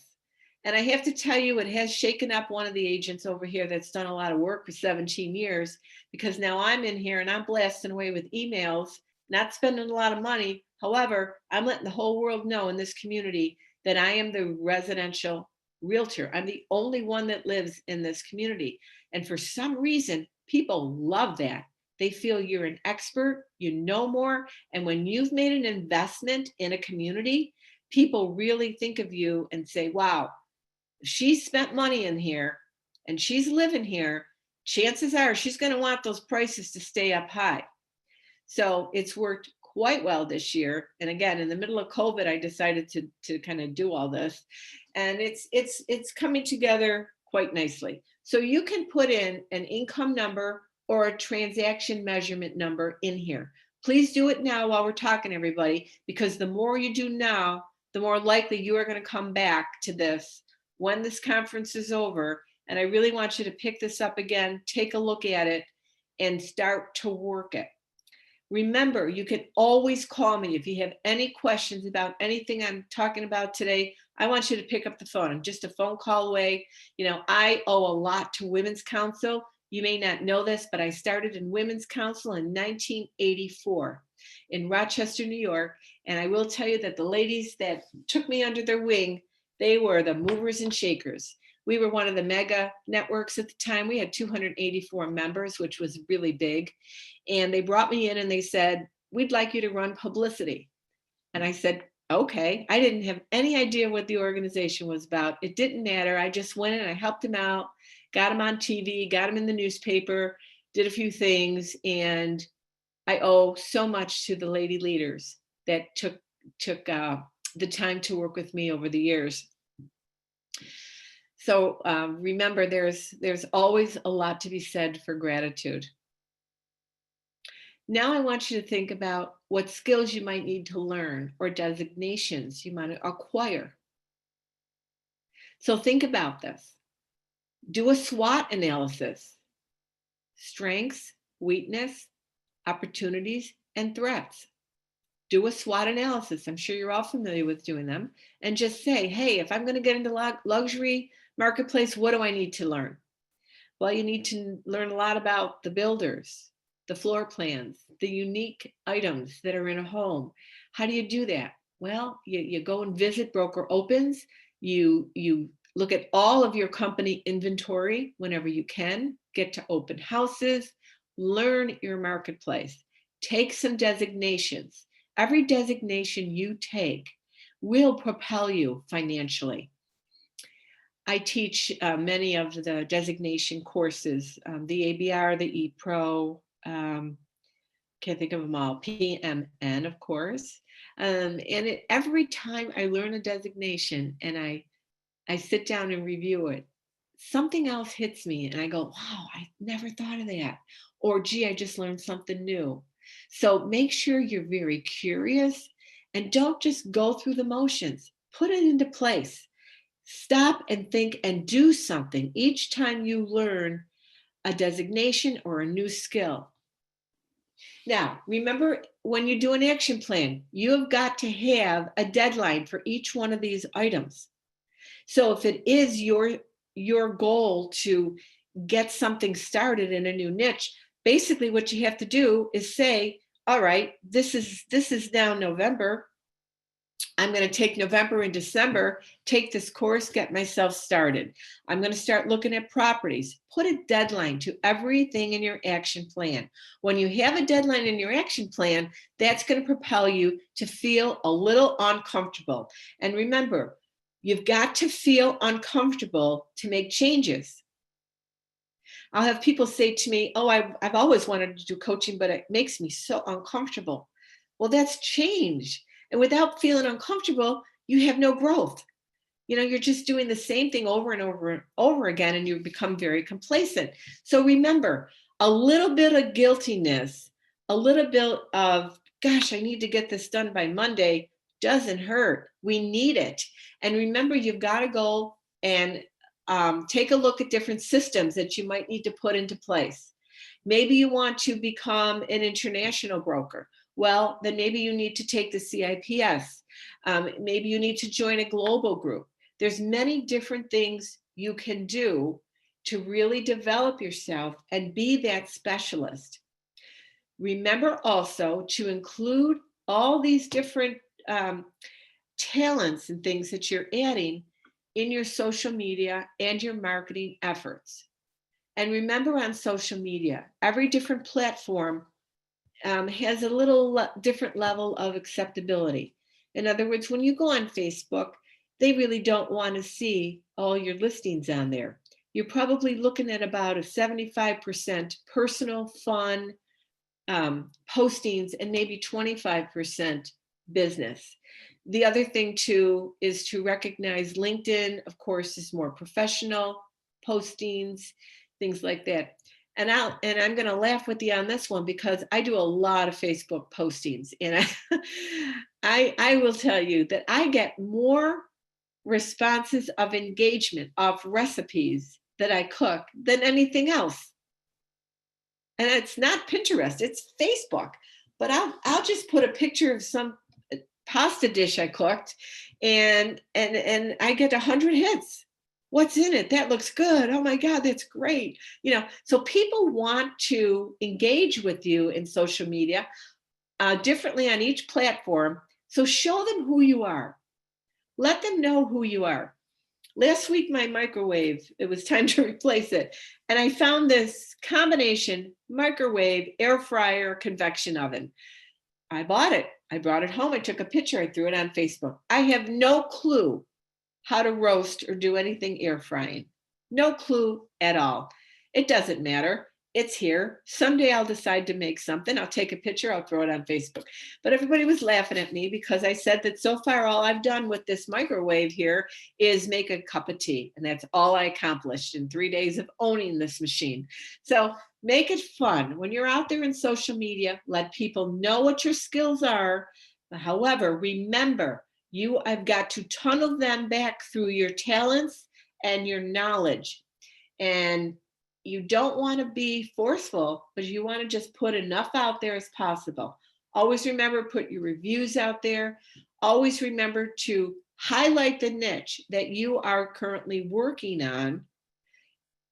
And I have to tell you, it has shaken up one of the agents over here that's done a lot of work for 17 years, because now I'm in here and I'm blasting away with emails, not spending a lot of money. However, I'm letting the whole world know in this community that I am the residential realtor. I'm the only one that lives in this community. And for some reason, people love that. They feel you're an expert, you know more. And when you've made an investment in a community, people really think of you and say, wow, she spent money in here and she's living here, chances are she's going to want those prices to stay up high. So it's worked quite well this year. And again, in the middle of COVID, I decided to kind of do all this, and it's coming together quite nicely. So you can put in an income number or a transaction measurement number in here. Please do it now while we're talking, everybody, because the more you do now, the more likely you are going to come back to this when this conference is over. And I really want you to pick this up again, take a look at it, and start to work it. Remember, you can always call me if you have any questions about anything I'm talking about today. I want you to pick up the phone. I'm just a phone call away. You know, I owe a lot to Women's Council. You may not know this, but I started in Women's Council in 1984 in Rochester, New York. And I will tell you that the ladies that took me under their wing, they were the movers and shakers. We were one of the mega networks at the time. We had 284 members, which was really big. And they brought me in and they said, we'd like you to run publicity. And I said, okay. I didn't have any idea what the organization was about. It didn't matter. I just went in, I helped them out, got them on TV, got them in the newspaper, did a few things. And I owe so much to the lady leaders that took the time to work with me over the years. So remember, there's always a lot to be said for gratitude. Now I want you to think about what skills you might need to learn or designations you might acquire. So think about this. Do a SWOT analysis. Strengths, weakness, opportunities, and threats. Do a SWOT analysis. I'm sure you're all familiar with doing them. And just say, hey, if I'm going to get into luxury marketplace, what do I need to learn? Well, you need to learn a lot about the builders, the floor plans, the unique items that are in a home. How do you do that? Well, you go and visit broker opens. You look at all of your company inventory whenever you can, get to open houses, learn your marketplace, take some designations. Every designation you take will propel you financially. I teach many of the designation courses, the ABR, the ePro, can't think of them all, PMN, of course. And every time I learn a designation and I sit down and review it, something else hits me and I go, wow, I never thought of that. Or gee, I just learned something new. So make sure you're very curious and don't just go through the motions. Put it into place. Stop and think and do something each time you learn a designation or a new skill. Now, remember, when you do an action plan, you have got to have a deadline for each one of these items. So if it is your goal to get something started in a new niche, basically what you have to do is say, all right, this is now November. I'm going to take November and December, take this course, get myself started. I'm going to start looking at properties. Put a deadline to everything in your action plan. When you have a deadline in your action plan, that's going to propel you to feel a little uncomfortable. And remember, you've got to feel uncomfortable to make changes. I'll have people say to me, oh, I've always wanted to do coaching, but it makes me so uncomfortable. Well, that's change. And without feeling uncomfortable, you have no growth. You know, you're just doing the same thing over and over and over again, and you become very complacent. So remember, a little bit of guiltiness, a little bit of, gosh, I need to get this done by Monday, doesn't hurt. We need it. And remember, you've got to go and take a look at different systems that you might need to put into place. Maybe you want to become an international broker. Well, then maybe you need to take the CIPS. Maybe you need to join a global group. There's many different things you can do to really develop yourself and be that specialist. Remember also to include all these different talents and things that you're adding in your social media and your marketing efforts. And remember, on social media, every different platform has a little different level of acceptability. In other words, when you go on Facebook, they really don't want to see all your listings on there. You're probably looking at about a 75% personal, fun postings and maybe 25% business. The other thing too is to recognize LinkedIn, of course, is more professional postings, things like that. And I'm going to laugh with you on this one because I do a lot of Facebook postings, and I will tell you that I get more responses of engagement of recipes that I cook than anything else. And it's not Pinterest, it's Facebook. But I'll just put a picture of some pasta dish I cooked, and I get 100 hits. What's in it? That looks good. Oh my God, that's great. So people want to engage with you in social media differently on each platform. So show them who you are. Let them know who you are. Last week, my microwave, it was time to replace it. And I found this combination microwave, air fryer, convection oven. I bought it. I brought it home. I took a picture. I threw it on Facebook. I have no clue how to roast or do anything air frying. No clue at all. It doesn't matter. It's here. Someday I'll decide to make something. I'll take a picture. I'll throw it on Facebook. But everybody was laughing at me because I said that so far all I've done with this microwave here is make a cup of tea. And that's all I accomplished in 3 days of owning this machine. So make it fun. When you're out there in social media, let people know what your skills are. However, remember, I've got to tunnel them back through your talents and your knowledge. And you don't want to be forceful, but you want to just put enough out there as possible. Always remember, put your reviews out there. Always remember to highlight the niche that you are currently working on.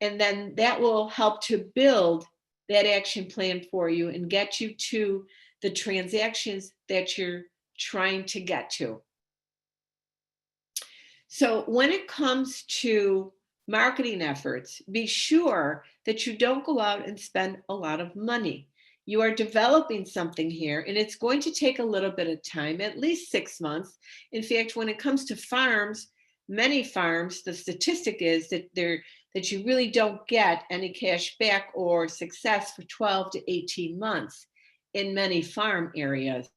And then that will help to build that action plan for you and get you to the transactions that you're trying to get to. So when it comes to marketing efforts, be sure that you don't go out and spend a lot of money. You are developing something here, and it's going to take a little bit of time, at least 6 months. In fact, when it comes to farms, many farms, the statistic is that you really don't get any cash back or success for 12 to 18 months in many farm areas.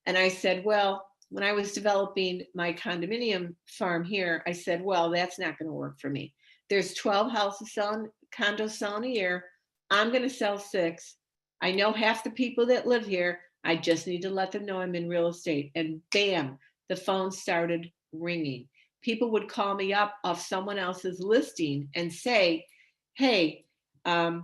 And I said, well, when I was developing my condominium farm here, I said, well, that's not going to work for me. There's 12 houses selling, condos selling a year. I'm going to sell 6. I know half the people that live here. I just need to let them know I'm in real estate. And bam, the phone started ringing. People would call me up off someone else's listing and say, hey, I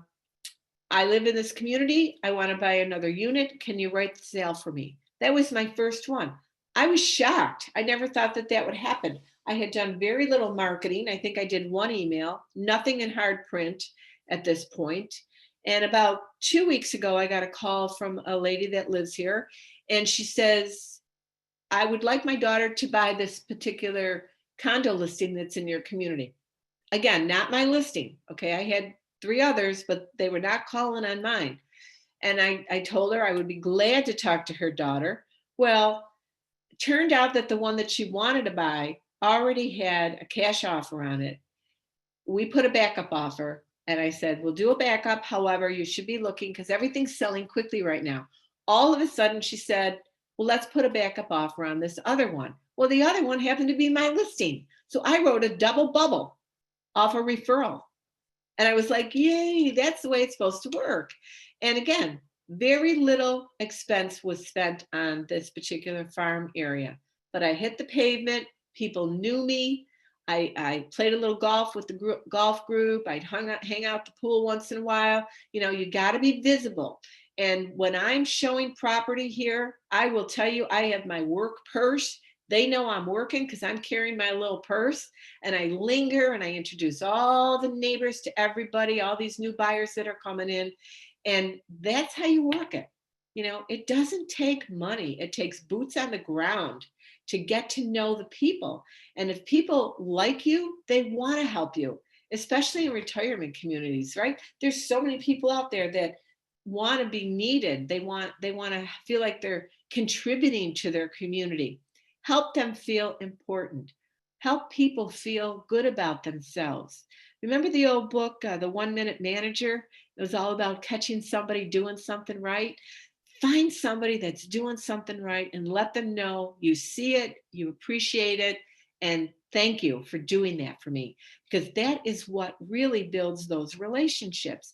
live in this community. I want to buy another unit. Can you write the sale for me? That was my first one. I was shocked. I never thought that would happen. I had done very little marketing. I think I did 1 email, nothing in hard print at this point. And about 2 weeks ago, I got a call from a lady that lives here. And she says, I would like my daughter to buy this particular condo listing that's in your community. Again, not my listing. Okay, I had 3 others, but they were not calling on mine. And I told her I would be glad to talk to her daughter. Well, it turned out that the one that she wanted to buy already had a cash offer on it. We put a backup offer, and I said, we'll do a backup. However, you should be looking because everything's selling quickly right now. All of a sudden, she said, well, let's put a backup offer on this other one. Well, the other one happened to be my listing. So I wrote a double bubble off a referral. And I was like, yay, that's the way it's supposed to work. And again, very little expense was spent on this particular farm area. But I hit the pavement. People knew me. I played a little golf with the golf group. I'd hang out the pool once in a while. You got to be visible. And when I'm showing property here, I will tell you, I have my work purse. They know I'm working because I'm carrying my little purse, and I linger and I introduce all the neighbors to everybody, all these new buyers that are coming in. And that's how you work it. It doesn't take money. It takes boots on the ground to get to know the people. And if people like you, they want to help you, especially in retirement communities, right? There's so many people out there that want to be needed. They want to feel like they're contributing to their community. Help them feel important. Help people feel good about themselves. Remember the old book, The 1 Minute Manager? It was all about catching somebody doing something right. Find somebody that's doing something right and let them know you see it, you appreciate it, and Thank you for doing that for me, because that is what really builds those relationships.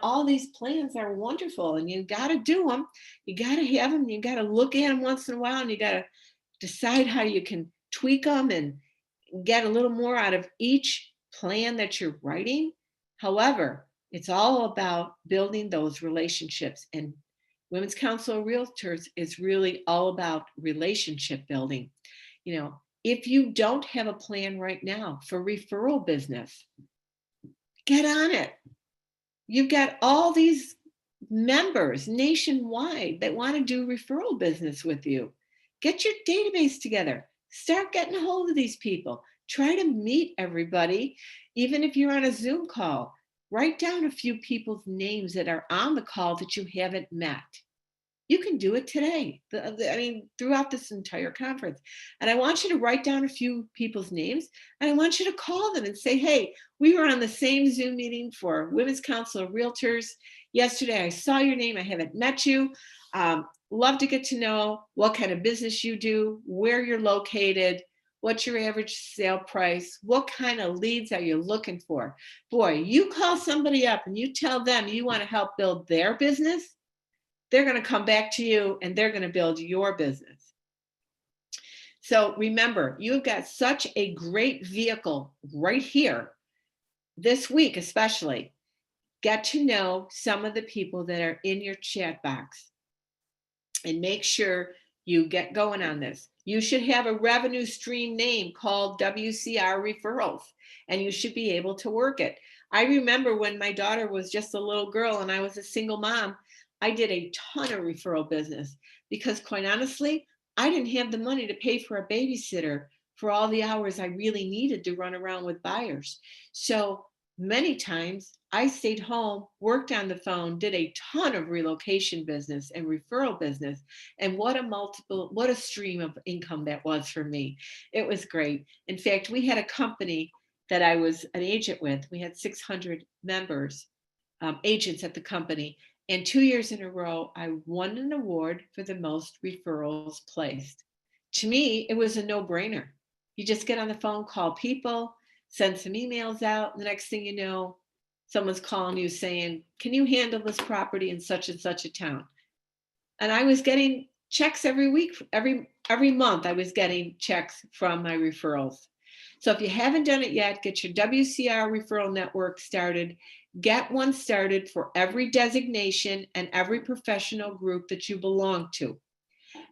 All these plans are wonderful and you got to do them. You got to have them. You got to look at them once in a while, and you got to decide how you can tweak them and get a little more out of each plan that you're writing. However, it's all about building those relationships, and Women's Council of Realtors is really all about relationship building. If you don't have a plan right now for referral business, get on it. You've got all these members nationwide that want to do referral business with you. Get your database together. Start getting a hold of these people. Try to meet everybody, even if you're on a Zoom call. Write down a few people's names that are on the call that you haven't met. You can do it today. Throughout this entire conference. And I want you to write down a few people's names, and I want you to call them and say, hey, we were on the same Zoom meeting for Women's Council of Realtors yesterday. I saw your name. I haven't met you. Love to get to know what kind of business you do, where you're located, what's your average sale price, what kind of leads are you looking for? Boy, you call somebody up and you tell them you want to help build their business, they're going to come back to you and they're going to build your business. So remember, you've got such a great vehicle right here this week, especially. Get to know some of the people that are in your chat box and make sure you get going on this. You should have a revenue stream name called WCR Referrals, and you should be able to work it. I remember when my daughter was just a little girl and I was a single mom, I did a ton of referral business because, quite honestly, I didn't have the money to pay for a babysitter for all the hours I really needed to run around with buyers. So many times I stayed home, worked on the phone, did a ton of relocation business and referral business. And what a stream of income that was for me. It was great. In fact, we had a company that I was an agent with. We had 600 members, agents at the company. And 2 years in a row, I won an award for the most referrals placed. To me, it was a no-brainer. You just get on the phone, call people, send some emails out. And the next thing you know, someone's calling you saying, can you handle this property in such and such a town? And I was getting checks every week, every month I was getting checks from my referrals. So if you haven't done it yet, get your WCR referral network started. Get one started for every designation and every professional group that you belong to.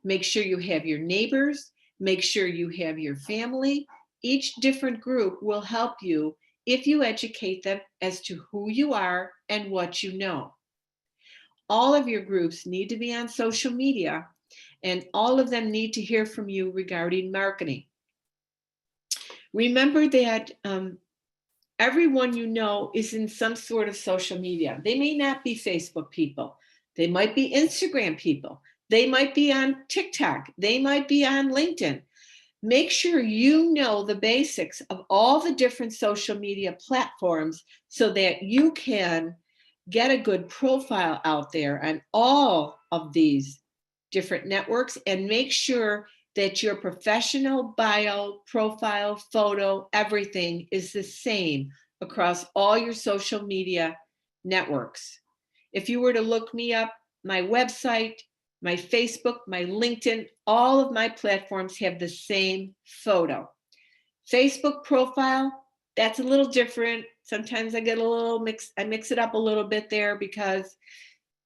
Make sure you have your neighbors. Make sure you have your family. Each different group will help you if you educate them as to who you are and what you know. All of your groups need to be on social media, and all of them need to hear from you regarding marketing. Remember that everyone you know is in some sort of social media. They may not be Facebook people. They might be Instagram people. They might be on TikTok. They might be on LinkedIn. Make sure you know the basics of all the different social media platforms so that you can get a good profile out there on all of these different networks, and make sure that your professional bio, profile, photo, everything is the same across all your social media networks. If you were to look me up, my website, my Facebook, my LinkedIn, all of my platforms have the same photo. Facebook profile, that's a little different. Sometimes I get a little mix it up a little bit there because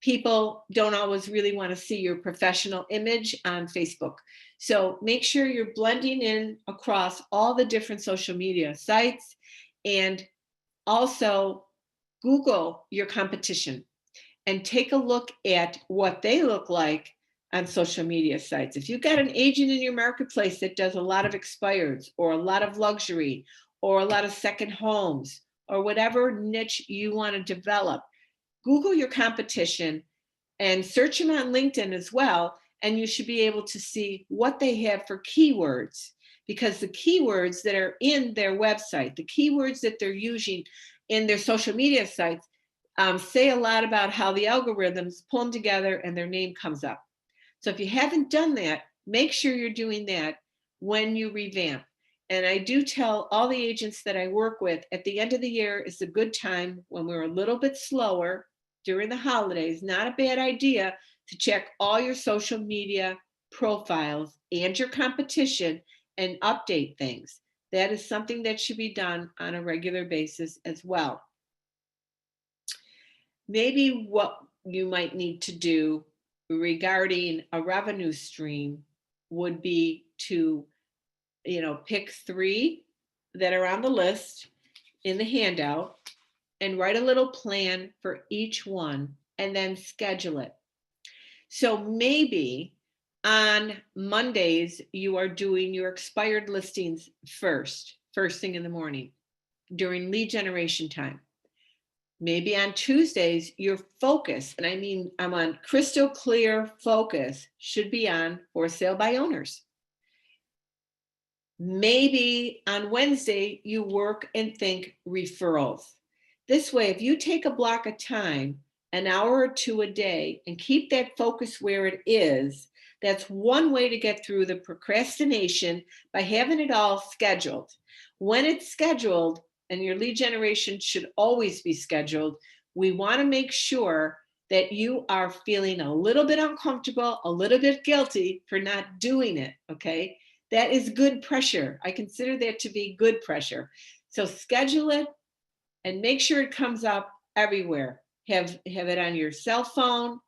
people don't always really want to see your professional image on Facebook. So make sure you're blending in across all the different social media sites, and also Google your competition and take a look at what they look like on social media sites. If you've got an agent in your marketplace that does a lot of expireds or a lot of luxury or a lot of second homes or whatever niche you want to develop, Google your competition and search them on LinkedIn as well, and you should be able to see what they have for keywords, because the keywords that are in their website, the keywords that they're using in their social media sites, say a lot about how the algorithms pull them together and their name comes up. So if you haven't done that, make sure you're doing that when you revamp. And I do tell all the agents that I work with, at the end of the year is a good time when we're a little bit slower during the holidays, not a bad idea to check all your social media profiles and your competition and update things. That is something that should be done on a regular basis as well. Maybe what you might need to do regarding a revenue stream would be to, pick 3 that are on the list in the handout and write a little plan for each one and then schedule it. So maybe on Mondays, you are doing your expired listings first thing in the morning during lead generation time. Maybe on Tuesdays, your focus, and I mean, I'm on crystal clear focus, should be on for sale by owners. Maybe on Wednesday, you work and think referrals. This way, if you take a block of time, an hour or 2 a day, and keep that focus where it is, that's one way to get through the procrastination by having it all scheduled. When it's scheduled, and your lead generation should always be scheduled, we want to make sure that you are feeling a little bit uncomfortable, a little bit guilty for not doing it, okay? That is good pressure. I consider that to be good pressure. So schedule it and make sure it comes up everywhere. Have it on your cell phone,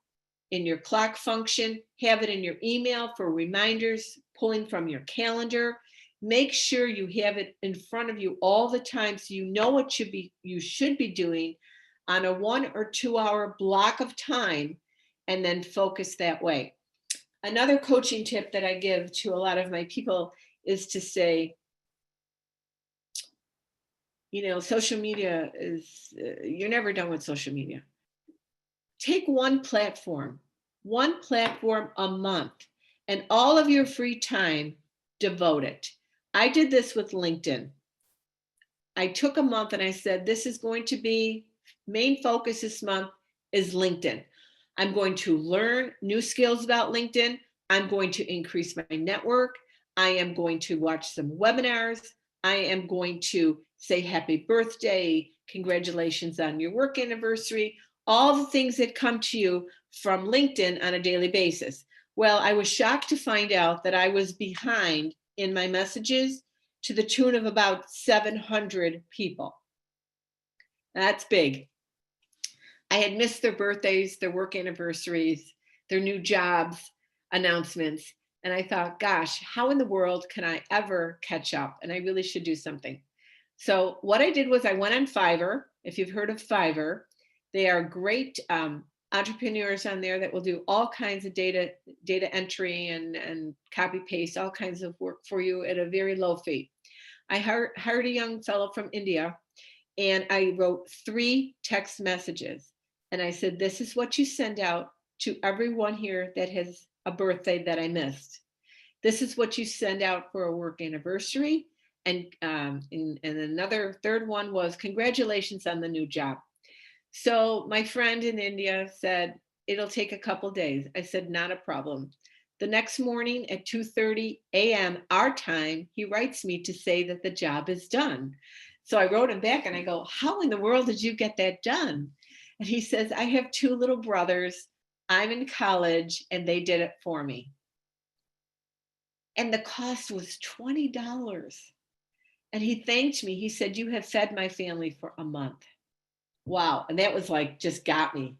in your clock function, have it in your email for reminders, pulling from your calendar. Make sure you have it in front of you all the time so you know what you should be doing on a 1 or 2 hour block of time, and then focus that way. Another coaching tip that I give to a lot of my people is to say, social media is, you're never done with social media. Take one platform a month, and all of your free time, devote it. I did this with LinkedIn. I took a month and I said, this is going to be main focus this month is LinkedIn. I'm going to learn new skills about LinkedIn. I'm going to increase my network. I am going to watch some webinars. I am going to say happy birthday, congratulations on your work anniversary, all the things that come to you from LinkedIn on a daily basis. Well, I was shocked to find out that I was behind in my messages to the tune of about 700 people. That's big. I had missed their birthdays, their work anniversaries, their new jobs announcements. And I thought, gosh, how in the world can I ever catch up? And I really should do something. So what I did was I went on Fiverr. If you've heard of Fiverr, they are great entrepreneurs on there that will do all kinds of data entry and copy paste, all kinds of work for you at a very low fee. I hired a young fellow from India, and I wrote 3 text messages. And I said, this is what you send out to everyone here that has a birthday that I missed. This is what you send out for a work anniversary. And another third one was congratulations on the new job. So my friend in India said, it'll take a couple days. I said, not a problem. The next morning at 2:30 a.m. our time, he writes me to say that the job is done. So I wrote him back and I go, how in the world did you get that done? And he says, I have 2 little brothers. I'm in college and they did it for me. And the cost was $20. And he thanked me. He said, you have fed my family for a month. Wow. And that was like, just got me,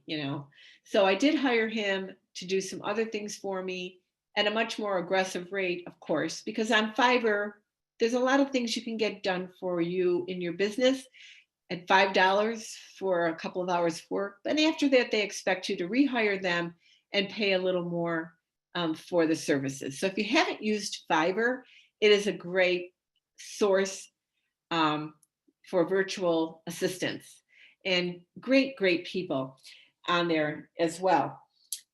So I did hire him to do some other things for me at a much more aggressive rate, of course, because on Fiverr, there's a lot of things you can get done for you in your business at $5 for a couple of hours of work. But after that, they expect you to rehire them and pay a little more for the services. So if you haven't used Fiverr, it is a great source for virtual assistants. And great people on there as well.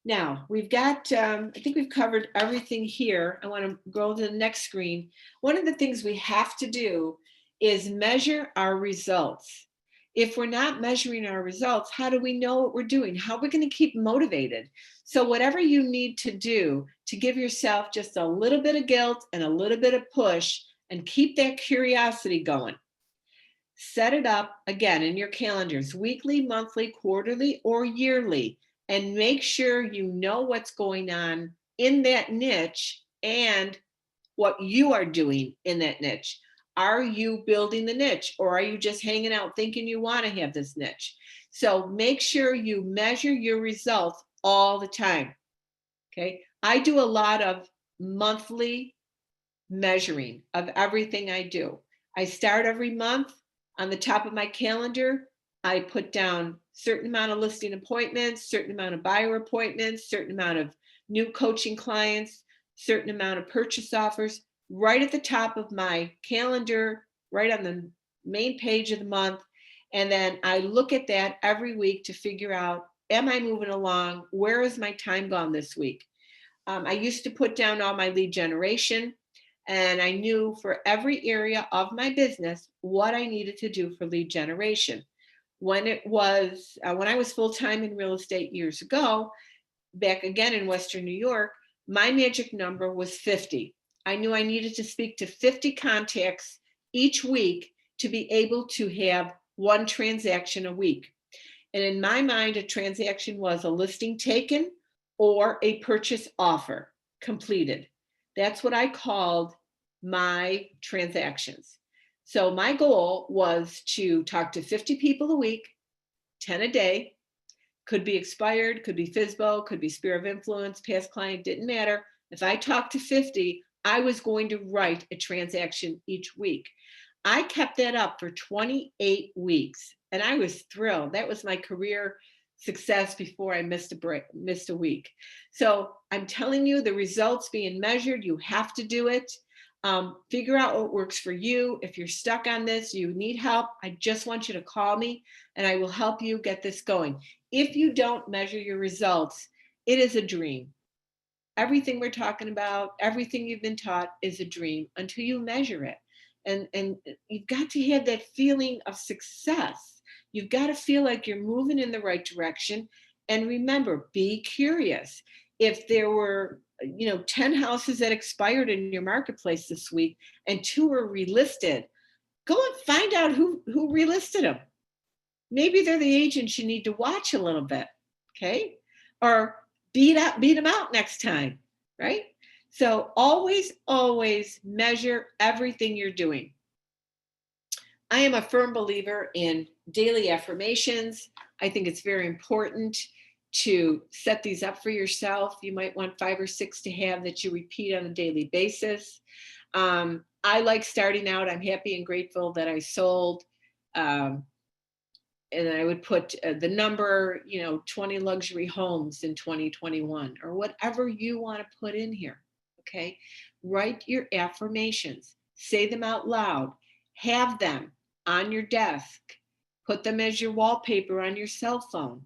Now we've got, I think we've covered everything here. I want to go to the next screen. One of the things we have to do is measure our results. If we're not measuring our results, how do we know what we're doing? How are we going to keep motivated? So whatever you need to do to give yourself just a little bit of guilt and a little bit of push and keep that curiosity going. Set it up again in your calendars, weekly, monthly, quarterly, or yearly, and make sure you know what's going on in that niche and what you are doing in that niche. Are you building the niche, or are you just hanging out thinking you want to have this niche? So make sure you measure your results all the time. Okay. I do a lot of monthly measuring of everything I do. I start every month. On the top of my calendar, I put down certain amount of listing appointments, certain amount of buyer appointments, certain amount of new coaching clients, certain amount of purchase offers, right at the top of my calendar, right on the main page of the month. And then I look at that every week to figure out, am I moving along? Where is my time gone this week? I used to put down all my lead generation, and I knew for every area of my business what I needed to do for lead generation. When I was full-time in real estate years ago, back again in Western New York, my magic number was 50. I knew I needed to speak to 50 contacts each week to be able to have one transaction a week. And in my mind, a transaction was a listing taken or a purchase offer completed. That's what I called my transactions. So my goal was to talk to 50 people a week, 10 a day. Could be expired, could be FSBO, could be sphere of influence, past client, didn't matter. If I talked to 50, I was going to write a transaction each week. I kept that up for 28 weeks, and I was thrilled. That was my career success before I missed a week. So I'm telling you, the results being measured, you have to do it. Figure out what works for you. If you're stuck on this, you need help, I just want you to call me and I will help you get this going. If you don't measure your results, it is a dream. Everything we're talking about, everything you've been taught is a dream until you measure it. And you've got to have that feeling of success. You've got to feel like you're moving in the right direction. And remember, be curious. If there were 10 houses that expired in your marketplace this week and 2 were relisted, go and find out who relisted them. Maybe they're the agents you need to watch a little bit, okay? Or beat them out next time, right? So always measure everything you're doing. I am a firm believer in daily affirmations. I think it's very important to set these up for yourself. You might want 5 or 6 to have that you repeat on a daily basis. I like starting out, I'm happy and grateful that I sold, and I would put the number, 20 luxury homes in 2021, or whatever you want to put in here, okay? Write your affirmations, say them out loud, have them on your desk, put them as your wallpaper on your cell phone,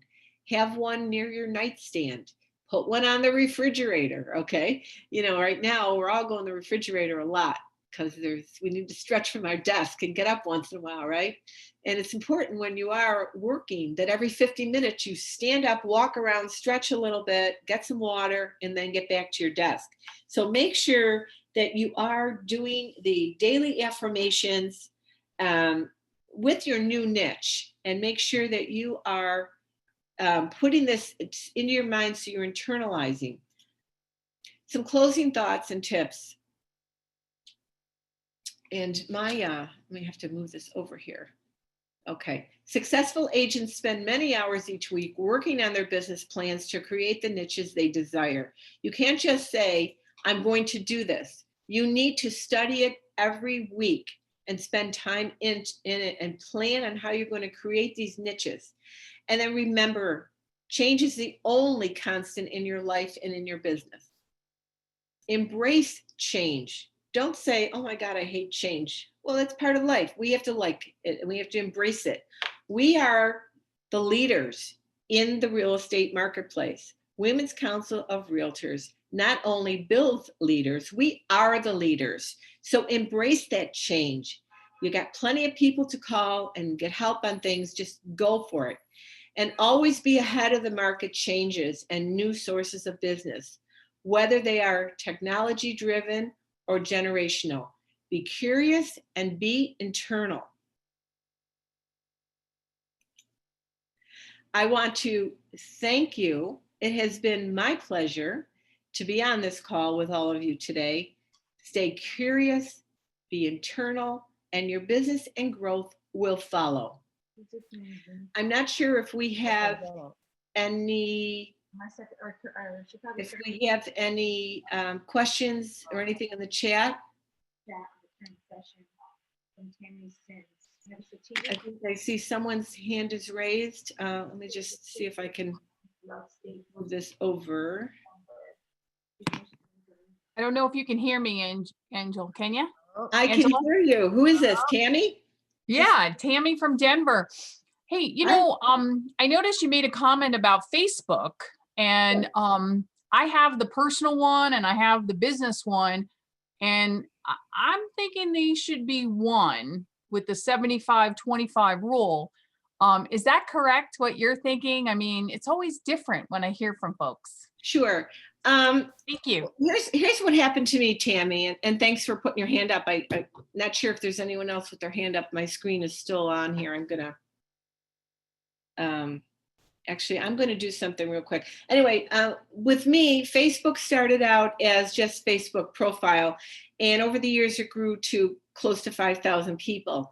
have one near your nightstand, put one on the refrigerator, okay? Right now we're all going to the refrigerator a lot because we need to stretch from our desk and get up once in a while, right? And it's important when you are working that every 50 minutes you stand up, walk around, stretch a little bit, get some water, and then get back to your desk. So make sure that you are doing the daily affirmations with your new niche, and make sure that you are putting this in your mind so you're internalizing. Some closing thoughts and tips. And let me have to move this over here. Okay. Successful agents spend many hours each week working on their business plans to create the niches they desire. You can't just say, I'm going to do this. You need to study it every week and spend time in it and plan on how you're going to create these niches. And then remember, change is the only constant in your life and in your business. Embrace change. Don't say, oh my God, I hate change. Well, that's part of life. We have to like it and we have to embrace it. We are the leaders in the real estate marketplace. Women's Council of Realtors not only builds leaders, we are the leaders. So embrace that change. You got plenty of people to call and get help on things. Just go for it. And always be ahead of the market changes and new sources of business, whether they are technology driven or generational. Be curious and be internal. I want to thank you. It has been my pleasure to be on this call with all of you today. Stay curious, be internal, and your business and growth will follow. I'm not sure if we have any questions or anything in the chat. I think I see someone's hand is raised. Let me just see if I can move this over. I don't know if you can hear me, Angel. Can you? I can hear you. Who is this? Tammy? Yeah, Tammy from Denver. Hey, you know, I noticed you made a comment about Facebook, and I have the personal one and I have the business one, and I'm thinking they should be one with the 75-25 rule. Is that correct, what you're thinking? I mean, it's always different when I hear from folks. Sure. Thank you. Here's what happened to me, Tammy, and thanks for putting your hand up. I'm not sure if there's anyone else with their hand up. My screen is still on here. I'm gonna, actually, I'm gonna do something real quick. Anyway, with me, Facebook started out as just Facebook profile, and over the years it grew to close to 5,000 people.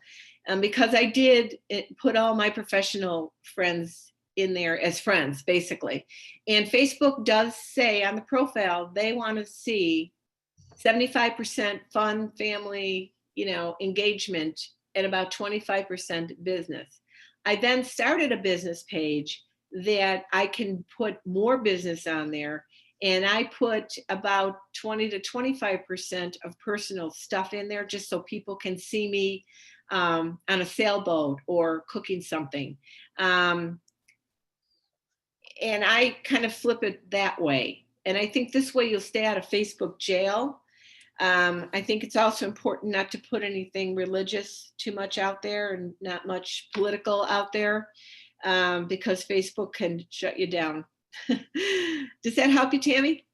Because I did put all my professional friends in there as friends, basically. And Facebook does say on the profile, they want to see 75% fun, family, engagement, and about 25% business. I then started a business page that I can put more business on there. And I put about 20 to 25% of personal stuff in there just so people can see me on a sailboat or cooking something. And I kind of flip it that way. And I think this way you'll stay out of Facebook jail. I think it's also important not to put anything religious too much out there and not much political out there, because Facebook can shut you down. Does that help you, Tammy?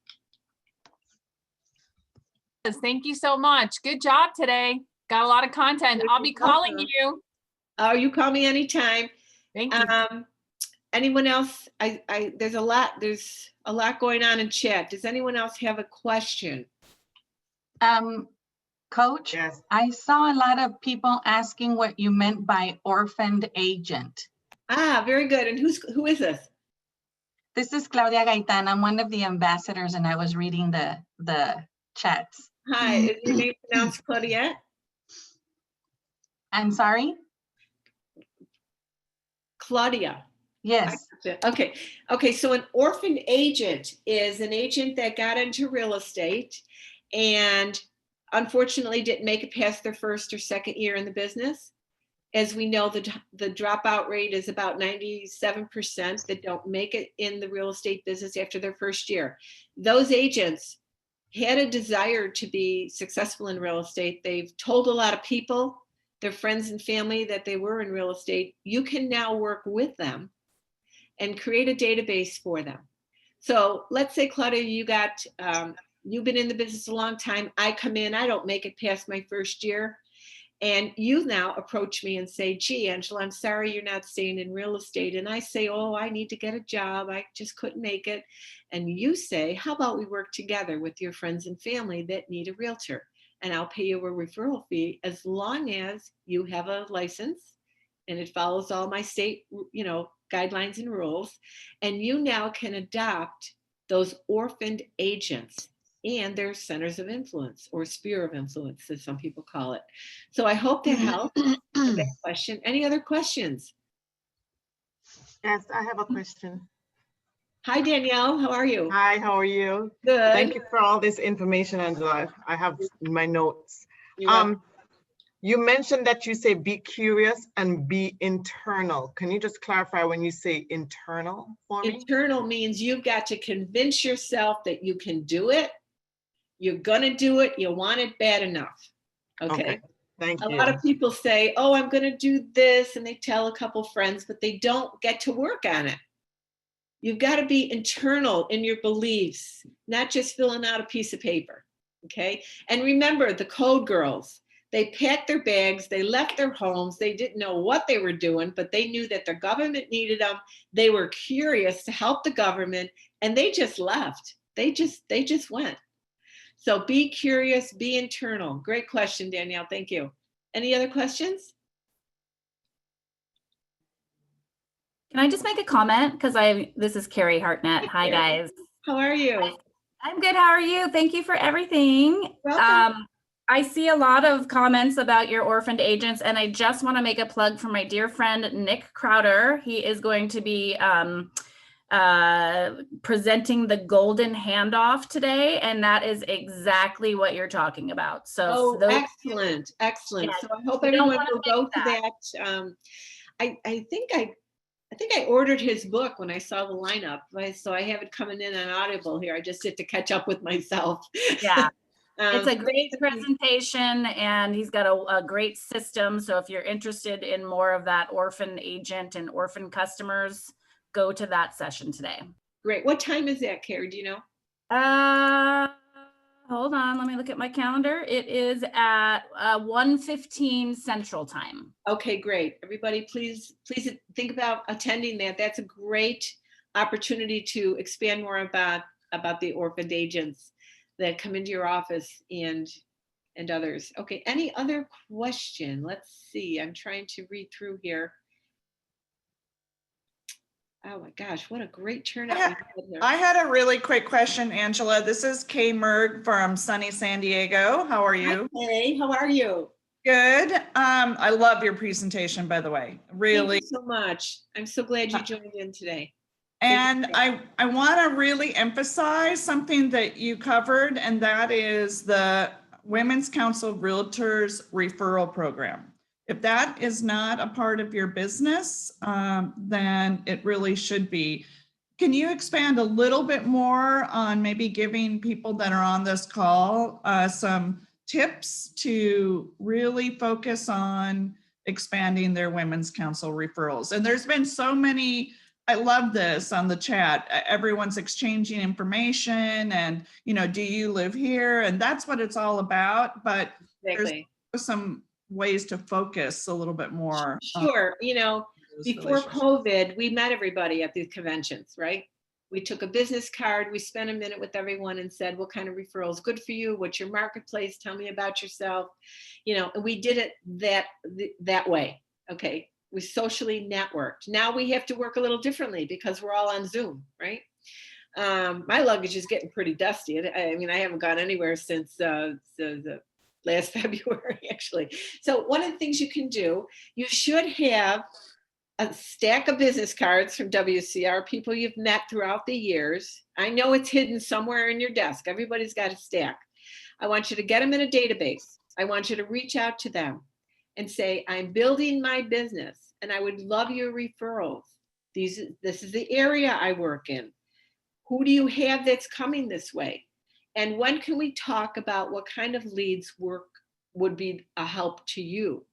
Thank you so much. Good job today. Got a lot of content. I'll be calling you. Oh, you call me anytime. Thank you. Anyone else? There's a lot going on in chat. Does anyone else have a question? Coach, Yes. I saw a lot of people asking what you meant by orphaned agent. Ah, very good. And who is this? This is Claudia Gaitan. I'm one of the ambassadors, and I was reading the chats. Hi, is your name pronounced Claudia? I'm sorry? Claudia. Yes. Okay. So an orphan agent is an agent that got into real estate and unfortunately didn't make it past their first or second year in the business. As we know, the dropout rate is about 97% that don't make it in the real estate business after their first year. Those agents had a desire to be successful in real estate. They've told a lot of people, their friends and family, that they were in real estate. You can now work with them and create a database for them. So let's say, Claudia, you've been in the business a long time. I come in, I don't make it past my first year. And you now approach me and say, gee, Angela, I'm sorry you're not staying in real estate. And I say, oh, I need to get a job. I just couldn't make it. And you say, how about we work together with your friends and family that need a realtor? And I'll pay you a referral fee as long as you have a license and it follows all my state, guidelines and rules. And you now can adopt those orphaned agents and their centers of influence, or sphere of influence, as some people call it. So I hope that helps. That question. Any other questions? Yes, I have a question. Hi, Danielle. How are you? Hi, how are you? Good. Thank you for all this information, Angela. I have my notes. You're welcome. You mentioned that you say be curious and be internal. Can you just clarify when you say internal for me? Internal means you've got to convince yourself that you can do it. You're gonna do it. You want it bad enough. Okay. Thank you. A lot of people say, oh, I'm gonna do this, and they tell a couple friends, but they don't get to work on it. You've got to be internal in your beliefs, not just filling out a piece of paper. Okay. And remember, the code girls, They packed their bags, they left their homes, they didn't know what they were doing, but they knew that the government needed them. They were curious to help the government, and they just left. They just went. So be curious, be internal. Great question, Danielle. Thank you. Any other questions? Can I just make a comment? Because this is Carrie Hartnett. Hi, guys. How are you? I'm good. How are you? Thank you for everything. Welcome. I see a lot of comments about your orphaned agents, and I just want to make a plug for my dear friend, Nick Crowder. He is going to be presenting the golden handoff today, and that is exactly what you're talking about. So excellent. Yeah, So I hope everyone will go to that. I think I ordered his book when I saw the lineup, so I have it coming in on Audible here. I just have to catch up with myself. Yeah. It's a great presentation, and he's got a great system. So if you're interested in more of that orphan agent and orphan customers, go to that session today. Great. What time is that, Carrie? Do you know? Hold on. Let me look at my calendar. It is at 1:15 Central Time. Okay, great. Everybody, please think about attending that. That's a great opportunity to expand more about the orphaned agents that come into your office and others. Okay, any other question? Let's see. I'm trying to read through here. Oh my gosh, what a great turnout we had here. I had a really quick question, Angela. This is Kay Merg from sunny San Diego. How are you? Hi, Kay. How are you? Good. I love your presentation, by the way. Really. Thank you so much. I'm so glad you joined in today. And I want to really emphasize something that you covered, and that is the Women's Council Realtors Referral Program. If that is not a part of your business, then it really should be. Can you expand a little bit more on maybe giving people that are on this call some tips to really focus on expanding their Women's Council referrals? And there's been so many. I love this on the chat. Everyone's exchanging information and, do you live here? And that's what it's all about. But exactly. There's some ways to focus a little bit more. Sure. Before COVID, we met everybody at these conventions, right? We took a business card. We spent a minute with everyone and said, what kind of referrals good for you? What's your marketplace? Tell me about yourself. And we did it that way. Okay. We socially networked. Now we have to work a little differently because we're all on Zoom, right? My luggage is getting pretty dusty. I mean, I haven't gone anywhere since the last February, actually. So one of the things you can do, you should have a stack of business cards from WCR, people you've met throughout the years. I know it's hidden somewhere in your desk. Everybody's got a stack. I want you to get them in a database. I want you to reach out to them and say, I'm building my business and I would love your referrals. This is the area I work in. Who do you have that's coming this way? And when can we talk about what kind of leads would be a help to you?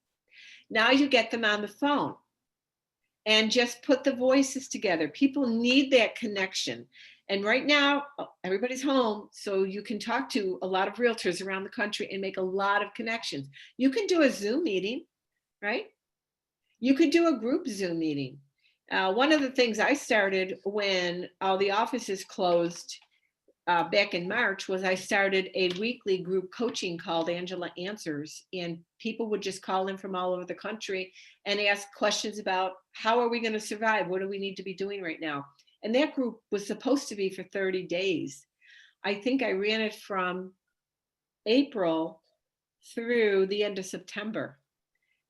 Now you get them on the phone and just put the voices together. People need that connection. And right now, everybody's home, so you can talk to a lot of realtors around the country and make a lot of connections. You can do a Zoom meeting, right? You could do a group Zoom meeting. One of the things I started when all the offices closed back in March was I started a weekly group coaching called Angela Answers, and people would just call in from all over the country and ask questions about how are we going to survive? What do we need to be doing right now? And that group was supposed to be for 30 days. I think I ran it from April through the end of September.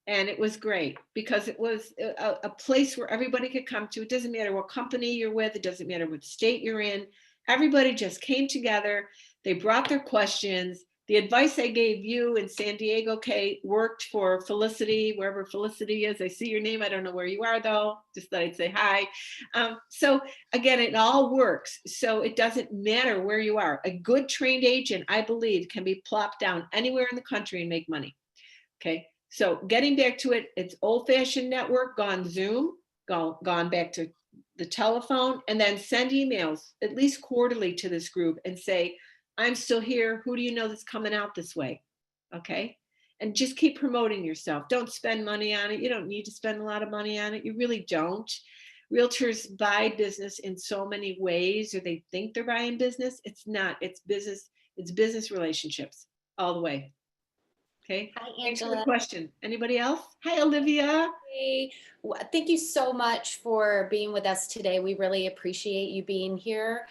And it was great because it was a place where everybody could come to. It doesn't matter what company you're with. It doesn't matter what state you're in. Everybody just came together. They brought their questions. The advice I gave you in San Diego, Kate, worked for Felicity, wherever Felicity is. I see your name. I don't know where you are, though. Just thought I'd say hi. So again, it all works. So it doesn't matter where you are. A good trained agent, I believe, can be plopped down anywhere in the country and make money. Okay. So getting back to it, it's old-fashioned network, gone Zoom, gone back to the telephone, and then send emails at least quarterly to this group and say, I'm still here. Who do you know that's coming out this way? Okay. and just keep promoting yourself. Don't spend money on it. You don't need to spend a lot of money on it. You really don't. Realtors buy business in so many ways, or they think they're buying business. It's not. It's business. It's business relationships all the way. Okay. Hi, Thanks for the Angela. question. Anybody else? Hi, Olivia. Hey, thank you so much for being with us today. We really appreciate you being here.